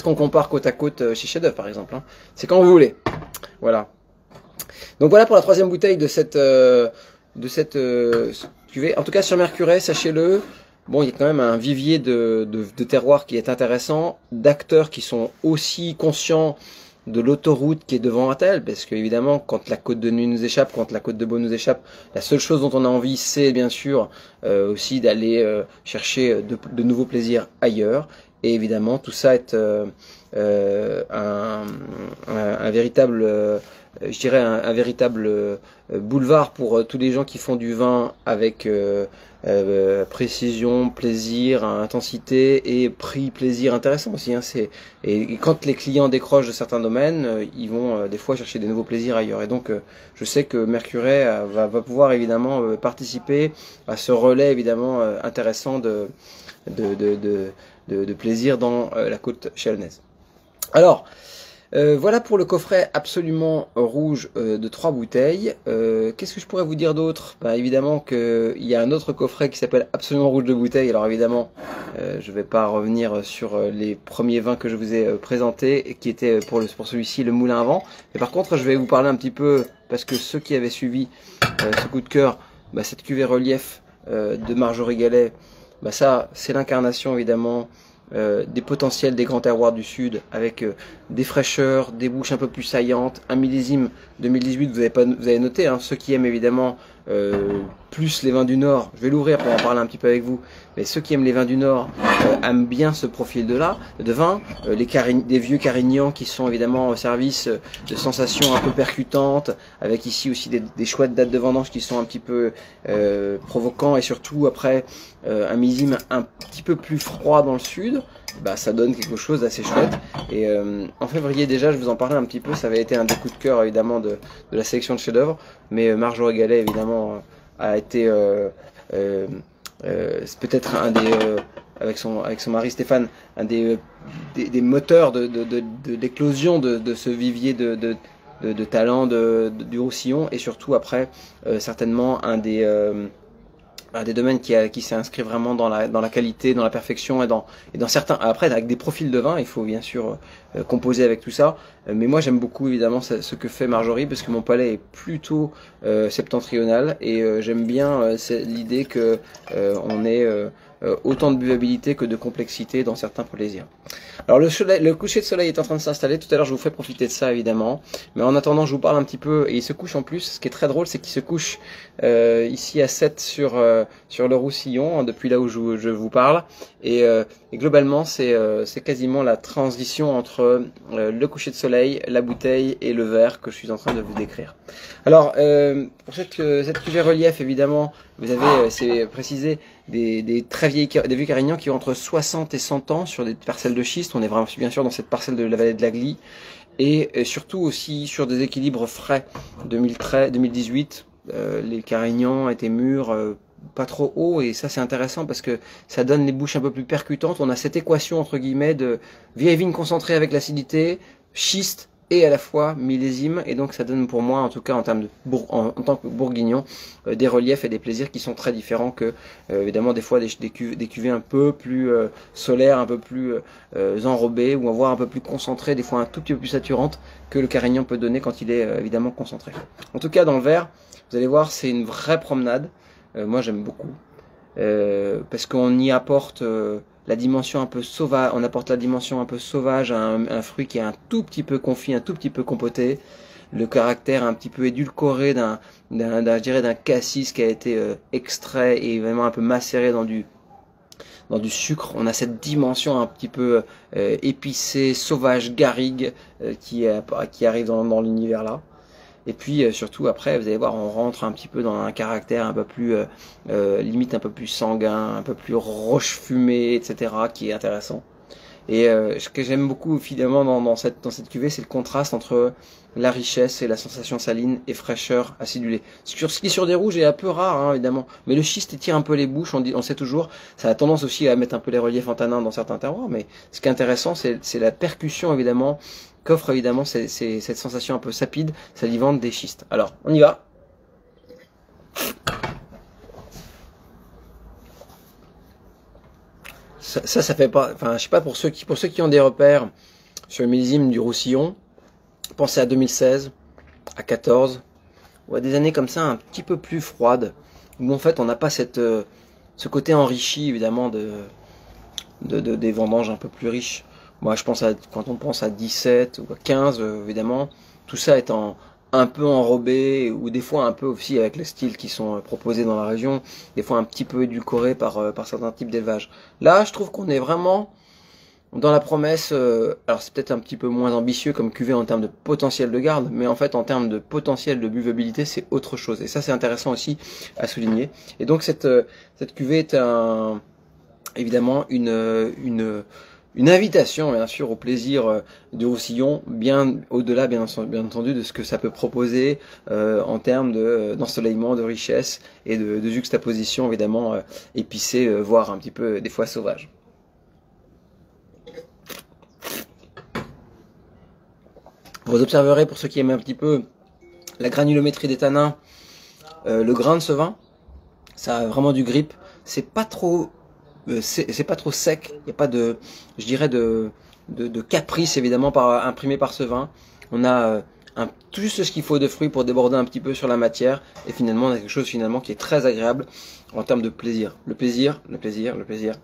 qu'on compare côte à côte chez Chef d'Œuvre par exemple, hein. C'est quand vous voulez. Voilà. Donc voilà pour la troisième bouteille de cette cuvée. En tout cas sur Mercurey, sachez-le, bon, il y a quand même un vivier de terroirs qui est intéressant, d'acteurs qui sont aussi conscients de l'autoroute qui est devant elle, parce que évidemment, quand la côte de Nuit nous échappe, quand la côte de Beaune nous échappe, la seule chose dont on a envie, c'est bien sûr aussi d'aller chercher de nouveaux plaisirs ailleurs. Et évidemment, tout ça est un véritable, je dirais, un véritable boulevard pour tous les gens qui font du vin avec précision, plaisir, intensité et prix, plaisir intéressant aussi. Hein, et quand les clients décrochent de certains domaines, ils vont des fois chercher des nouveaux plaisirs ailleurs. Et donc, je sais que Mercuret va pouvoir évidemment participer à ce relais évidemment intéressant de plaisir dans la côte chalonnaise. Alors, voilà pour le coffret absolument rouge de 3 bouteilles. Qu'est-ce que je pourrais vous dire d'autre? Bah, évidemment qu'il y a un autre coffret qui s'appelle absolument rouge de bouteilles. Alors évidemment, je ne vais pas revenir sur les premiers vins que je vous ai présentés, et qui étaient pour celui-ci le Moulin à Vent. Mais par contre, je vais vous parler un petit peu, parce que ceux qui avaient suivi ce coup de cœur, bah, cette cuvée relief de Marjorie Gallet, bah ça c'est l'incarnation évidemment des potentiels des grands terroirs du sud, avec des fraîcheurs, des bouches un peu plus saillantes, un millésime 2018, vous avez noté, hein, ceux qui aiment évidemment plus les vins du Nord, je vais l'ouvrir pour en parler un petit peu avec vous, mais ceux qui aiment les vins du Nord aiment bien ce profil de vin, des vieux Carignans qui sont évidemment au service de sensations un peu percutantes, avec ici aussi des chouettes dates de vendange qui sont un petit peu provoquants, et surtout après un millésime un petit peu plus froid dans le sud, bah, ça donne quelque chose d'assez chouette. Et en février déjà, je vous en parlais un petit peu, ça avait été un des coups de cœur évidemment de la sélection de chefs-d'œuvre, mais Marjorie Gallet évidemment a été c'est peut-être un des avec son mari Stéphane, un des moteurs d'éclosion de ce vivier de talent du Roussillon, et surtout après certainement un des domaines qui s'est inscrit vraiment dans la qualité, dans la perfection, et dans certains, après avec des profils de vin, il faut bien sûr composer avec tout ça, mais moi j'aime beaucoup évidemment ce que fait Marjorie, parce que mon palais est plutôt septentrional, et j'aime bien l'idée que on ait autant de buvabilité que de complexité dans certains plaisirs. Alors le coucher de soleil est en train de s'installer, tout à l'heure je vous ferai profiter de ça évidemment, mais en attendant je vous parle un petit peu, et il se couche en plus, ce qui est très drôle c'est qu'il se couche ici à 7 sur le Roussillon, hein, depuis là où je vous parle, et globalement c'est quasiment la transition entre le coucher de soleil, la bouteille et le verre que je suis en train de vous décrire. Alors pour cette cuvée relief évidemment, vous avez, c'est précisé, des vieux Carignans qui ont entre 60 et 100 ans sur des parcelles de schiste. On est vraiment bien sûr dans cette parcelle de la vallée de la Glie, et surtout aussi sur des équilibres frais. 2018, les Carignans étaient mûrs, pas trop haut, et ça c'est intéressant parce que ça donne les bouches un peu plus percutantes. On a cette équation entre guillemets de vieille vigne concentrée avec l'acidité, schiste et à la fois millésime, et donc ça donne pour moi, en tout cas en termes en tant que bourguignon, des reliefs et des plaisirs qui sont très différents que évidemment des fois des cuvées un peu plus solaires, un peu plus enrobées, ou voire un peu plus concentrées, des fois un tout petit peu plus saturantes, que le Carignan peut donner quand il est évidemment concentré. En tout cas dans le verre, vous allez voir, c'est une vraie promenade. Moi j'aime beaucoup parce qu'on y apporte la dimension un peu sauvage, on apporte la dimension un peu sauvage à un fruit qui est un tout petit peu confit, un tout petit peu compoté, le caractère un petit peu édulcoré je dirais d'un cassis qui a été extrait et vraiment un peu macéré dans du sucre. On a cette dimension un petit peu épicée, sauvage, garrigue qui arrive dans l'univers là. Et puis surtout après, vous allez voir, on rentre un petit peu dans un caractère un peu plus limite un peu plus sanguin, un peu plus roche fumée, etc., qui est intéressant. Et ce que j'aime beaucoup finalement dans cette cuvée, c'est le contraste entre la richesse et la sensation saline et fraîcheur acidulée. Ce qui sur des rouges est un peu rare, hein, évidemment, mais le schiste étire un peu les bouches, on sait toujours. Ça a tendance aussi à mettre un peu les reliefs en tanin dans certains terroirs, mais ce qui est intéressant, c'est la percussion évidemment qu'offre évidemment cette sensation un peu sapide, salivante des schistes. Alors, on y va. Ça fait pas, enfin, je sais pas, pour ceux qui ont des repères sur le millésime du Roussillon, pensez à 2016, à 14, ou à des années comme ça un petit peu plus froides, où en fait on n'a pas ce côté enrichi évidemment des vendanges un peu plus riches. Moi je pense quand on pense à 17 ou à 15 évidemment, tout ça étant un peu enrobé, ou des fois un peu aussi avec les styles qui sont proposés dans la région, des fois un petit peu édulcoré par certains types d'élevage. Là je trouve qu'on est vraiment dans la promesse, alors c'est peut-être un petit peu moins ambitieux comme cuvée en termes de potentiel de garde, mais en fait en termes de potentiel de buvabilité, c'est autre chose. Et ça c'est intéressant aussi à souligner. Et donc cette cuvée est évidemment une invitation bien sûr au plaisir du Roussillon, bien au-delà bien entendu de ce que ça peut proposer en termes d'ensoleillement, de richesse et de juxtaposition évidemment épicée, voire un petit peu des fois sauvage. Vous observerez, pour ceux qui aiment un petit peu la granulométrie des tanins, le grain de ce vin, ça a vraiment du grip. C'est pas trop sec. Il n'y a pas de, je dirais, de caprice évidemment imprimé par ce vin. On a juste ce qu'il faut de fruits pour déborder un petit peu sur la matière. Et finalement, on a quelque chose finalement qui est très agréable en termes de plaisir. Le plaisir,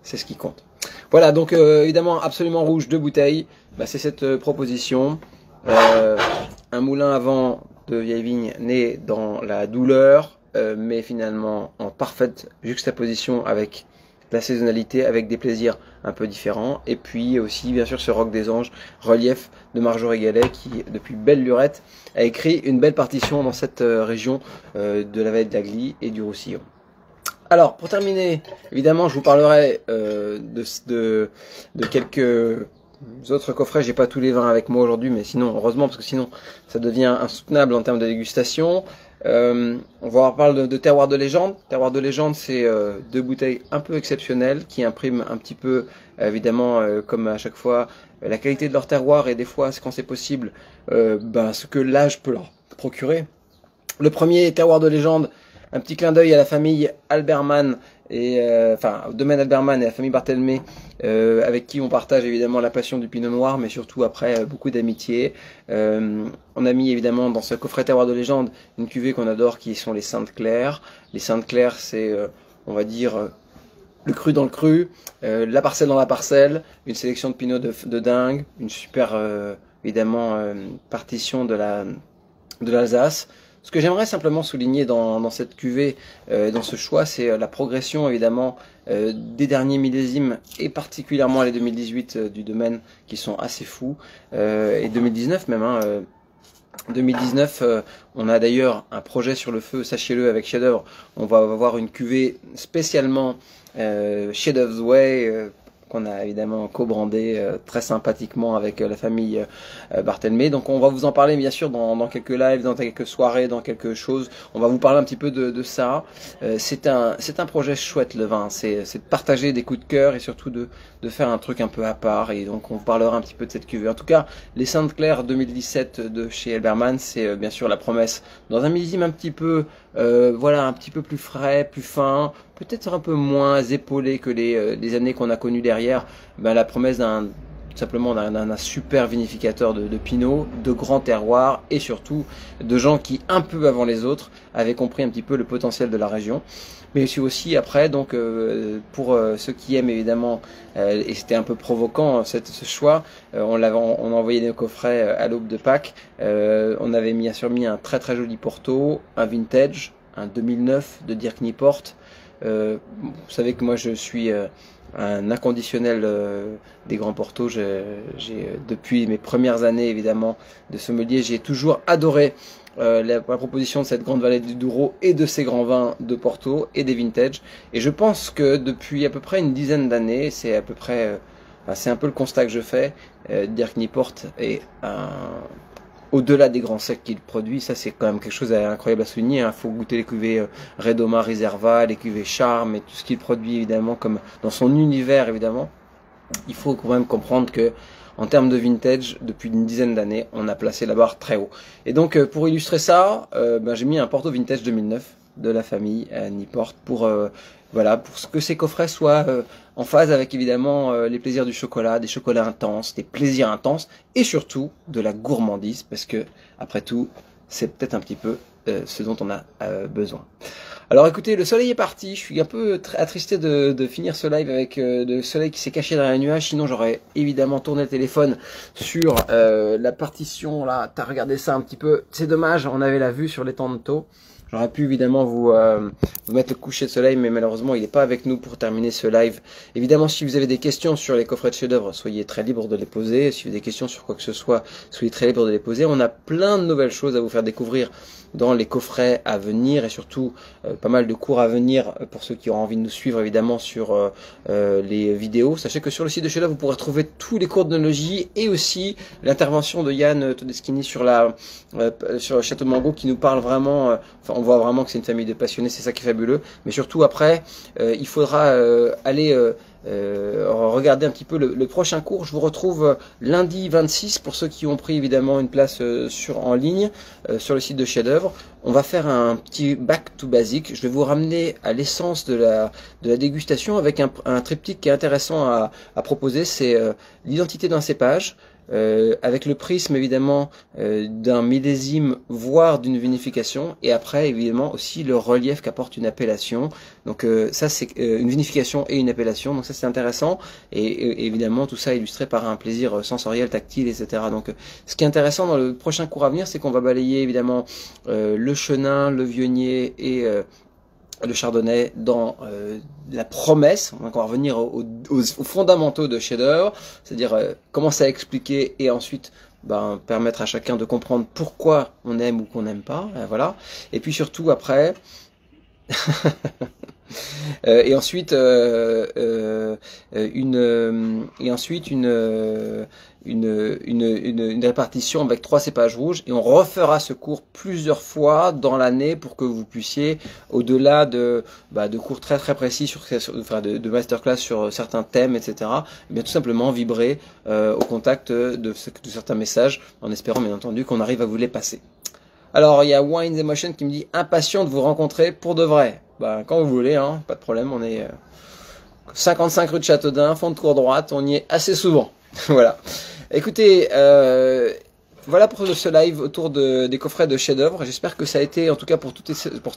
c'est ce qui compte. Voilà, donc évidemment, absolument rouge, 2 bouteilles. Bah, c'est cette proposition. Un moulin à vent de vieille vigne né dans la douleur, mais finalement en parfaite juxtaposition avec la saisonnalité, avec des plaisirs un peu différents. Et puis aussi bien sûr ce Roc des Anges, relief de Marjorie Gallet, qui depuis belle lurette a écrit une belle partition dans cette région de la vallée de l'Agly et du Roussillon. Alors pour terminer, évidemment je vous parlerai de quelques autres coffrets. J'ai pas tous les vins avec moi aujourd'hui, mais sinon, heureusement, parce que sinon, ça devient insoutenable en termes de dégustation. On va parler de Terroir de Légende. Terroir de Légende, c'est 2 bouteilles un peu exceptionnelles qui impriment un petit peu, évidemment, comme à chaque fois, la qualité de leur terroir et des fois, quand c'est possible, ce que l'âge peut leur procurer. Le premier, Terroir de Légende, un petit clin d'œil à la famille Alberman et au domaine Alberman et à la famille Barthelmé, avec qui on partage évidemment la passion du Pinot Noir, mais surtout après beaucoup d'amitié. On a mis évidemment dans ce coffret Terroir de Légende une cuvée qu'on adore, qui sont les Sainte Claire. Les Sainte Claire, c'est on va dire le cru dans le cru, la parcelle dans la parcelle, une sélection de Pinot de dingue, une super évidemment partition de l'Alsace. Ce que j'aimerais simplement souligner dans cette cuvée, dans ce choix, c'est la progression évidemment des derniers millésimes et particulièrement les 2018 du domaine qui sont assez fous, et 2019 même. 2019, on a d'ailleurs un projet sur le feu, sachez-le, avec Chef-d'œuvre. On va avoir une cuvée spécialement Chef-d'œuvre's Way, qu'on a évidemment co-brandé très sympathiquement avec la famille Barthelmé. Donc on va vous en parler bien sûr dans quelques lives, dans quelques soirées, dans quelque chose. On va vous parler un petit peu de ça. C'est un projet chouette, le vin. C'est de partager des coups de cœur et surtout de faire un truc un peu à part. Et donc on vous parlera un petit peu de cette cuvée. En tout cas, les Sainte Claire 2017 de chez Alberman, c'est bien sûr la promesse dans un millésime un petit peu un petit peu plus frais, plus fin, peut-être un peu moins épaulé que les années qu'on a connues derrière. La promesse simplement d'un super vinificateur de Pinot, de grands terroirs et surtout de gens qui, un peu avant les autres, avaient compris un petit peu le potentiel de la région. Mais aussi après, donc pour ceux qui aiment évidemment, et c'était un peu provoquant ce choix, on a envoyé des coffrets à l'aube de Pâques. On avait bien sûr mis un très très joli Porto, un vintage, un 2009 de Dirk Niport. Vous savez que moi je suis un inconditionnel des grands Portos. Depuis mes premières années évidemment de sommelier, j'ai toujours adoré la proposition de cette grande vallée du Douro et de ces grands vins de Porto et des vintage. Et je pense que depuis à peu près une dizaine d'années, c'est à peu près, c'est un peu le constat que je fais. Dirk Niport est au-delà des grands secs qu'il produit, ça c'est quand même quelque chose d'incroyable à souligner. Il faut goûter les cuvées Redoma, Reserva, les cuvées Charme et tout ce qu'il produit évidemment, comme dans son univers évidemment. Il faut quand même comprendre que en termes de vintage, depuis une dizaine d'années, on a placé la barre très haut. Et donc pour illustrer ça, j'ai mis un Porto Vintage 2009 de la famille Niport pour que ces coffrets soient en phase avec évidemment les plaisirs du chocolat, des chocolats intenses, des plaisirs intenses et surtout de la gourmandise, parce que après tout, c'est peut-être un petit peu ce dont on a besoin. Alors écoutez, le soleil est parti, je suis un peu attristé de finir ce live avec le soleil qui s'est caché derrière les nuages, sinon j'aurais évidemment tourné le téléphone sur la partition là. T'as regardé ça un petit peu, c'est dommage, on avait la vue sur l'étang de Thau. J'aurais pu évidemment vous mettre le coucher de soleil, mais malheureusement il n'est pas avec nous pour terminer ce live. Évidemment, si vous avez des questions sur les coffrets de chef-d'œuvre, soyez très libres de les poser. Si vous avez des questions sur quoi que ce soit, soyez très libres de les poser. On a plein de nouvelles choses à vous faire découvrir dans les coffrets à venir et surtout pas mal de cours à venir pour ceux qui auront envie de nous suivre évidemment sur les vidéos. Sachez que sur le site de chef-d'œuvre, vous pourrez trouver tous les cours d'œnologie et aussi l'intervention de Yann Todeschini sur le château de Mango qui nous parle vraiment, enfin on voit vraiment que c'est une famille de passionnés, c'est ça qui est fabuleux, mais surtout après il faudra aller regardez un petit peu le prochain cours. Je vous retrouve lundi 26 pour ceux qui ont pris évidemment une place en ligne sur le site de chef-d'œuvre. On va faire un petit back to basic. Je vais vous ramener à l'essence de la dégustation avec un triptyque qui est intéressant à proposer. C'est l'identité d'un cépage, avec le prisme évidemment d'un millésime voire d'une vinification, et après évidemment aussi le relief qu'apporte une appellation. Donc ça c'est une vinification et une appellation, donc ça c'est intéressant, et évidemment tout ça illustré par un plaisir sensoriel, tactile, etc. Donc ce qui est intéressant dans le prochain cours à venir, c'est qu'on va balayer évidemment le chenin, le viognier et le chardonnay dans la promesse. Donc on va revenir aux fondamentaux de chef-d'œuvre, c'est-à-dire commencer à expliquer et ensuite permettre à chacun de comprendre pourquoi on aime ou qu'on n'aime pas, voilà. Et puis surtout après et ensuite une répartition avec 3 cépages rouges, et on refera ce cours plusieurs fois dans l'année pour que vous puissiez, au-delà de cours très très précis de masterclass sur certains thèmes, etc., et bien tout simplement vibrer au contact de certains messages, en espérant bien entendu qu'on arrive à vous les passer. Alors il y a Wine Emotion qui me dit impatient de vous rencontrer pour de vrai. Quand vous voulez, hein, pas de problème, on est 55 rue de Châteaudun, fond de cour droite, on y est assez souvent. Voilà. Écoutez, voilà pour ce live autour des coffrets de chef-d'œuvre. J'espère que ça a été, en tout cas pour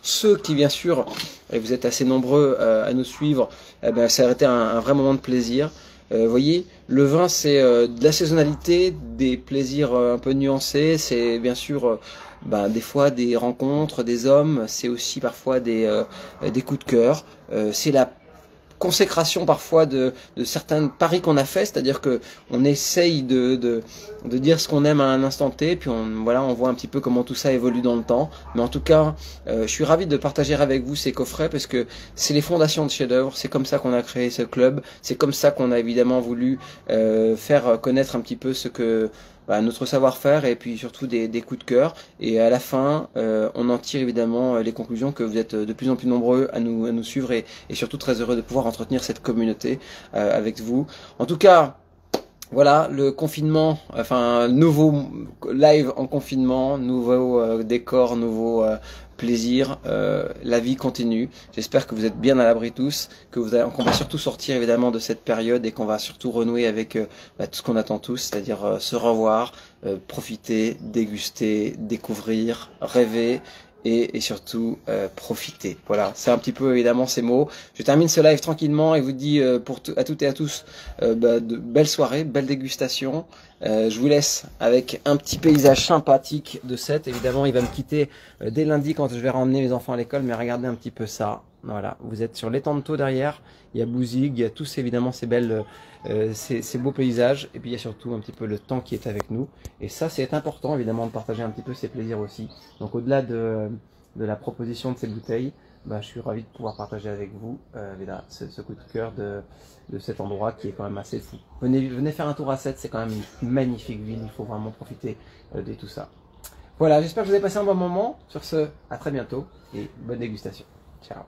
ceux qui bien sûr, et vous êtes assez nombreux à nous suivre, ça a été un vrai moment de plaisir. Vous voyez, le vin c'est de la saisonnalité, des plaisirs un peu nuancés, c'est bien sûr des fois des rencontres, des hommes, c'est aussi parfois des coups de cœur, c'est la consécration parfois de certains paris qu'on a fait, c'est-à-dire que on essaye de dire ce qu'on aime à un instant T, puis on voit un petit peu comment tout ça évolue dans le temps. Mais en tout cas, je suis ravi de partager avec vous ces coffrets parce que c'est les fondations de chef-d'œuvre, c'est comme ça qu'on a créé ce club, c'est comme ça qu'on a évidemment voulu faire connaître un petit peu ce que notre savoir-faire, et puis surtout des coups de cœur, et à la fin on en tire évidemment les conclusions que vous êtes de plus en plus nombreux à nous suivre, et surtout très heureux de pouvoir entretenir cette communauté avec vous. En tout cas, voilà, le confinement, nouveau live en confinement, nouveau décor, nouveau plaisir, la vie continue. J'espère que vous êtes bien à l'abri tous, qu'on va surtout sortir évidemment de cette période, et qu'on va surtout renouer avec tout ce qu'on attend tous, c'est-à-dire se revoir, profiter, déguster, découvrir, rêver, et surtout profiter. Voilà, c'est un petit peu évidemment ces mots. Je termine ce live tranquillement et vous dis à toutes et à tous de belles soirées, belle dégustation. Je vous laisse avec un petit paysage sympathique de Sète. Évidemment, il va me quitter dès lundi quand je vais ramener mes enfants à l'école, mais regardez un petit peu ça. Voilà, vous êtes sur l'étang de Thau derrière, il y a Bouzigues, il y a tous évidemment ces belles, ces beaux paysages, et puis il y a surtout un petit peu le temps qui est avec nous. Et ça, c'est important évidemment de partager un petit peu ces plaisirs aussi. Donc au-delà de la proposition de ces bouteilles, je suis ravi de pouvoir partager avec vous ce coup de cœur de cet endroit qui est quand même assez fou. Venez faire un tour à Sète, c'est quand même une magnifique ville, il faut vraiment profiter de tout ça. Voilà, j'espère que vous avez passé un bon moment. Sur ce, à très bientôt et bonne dégustation. Ciao.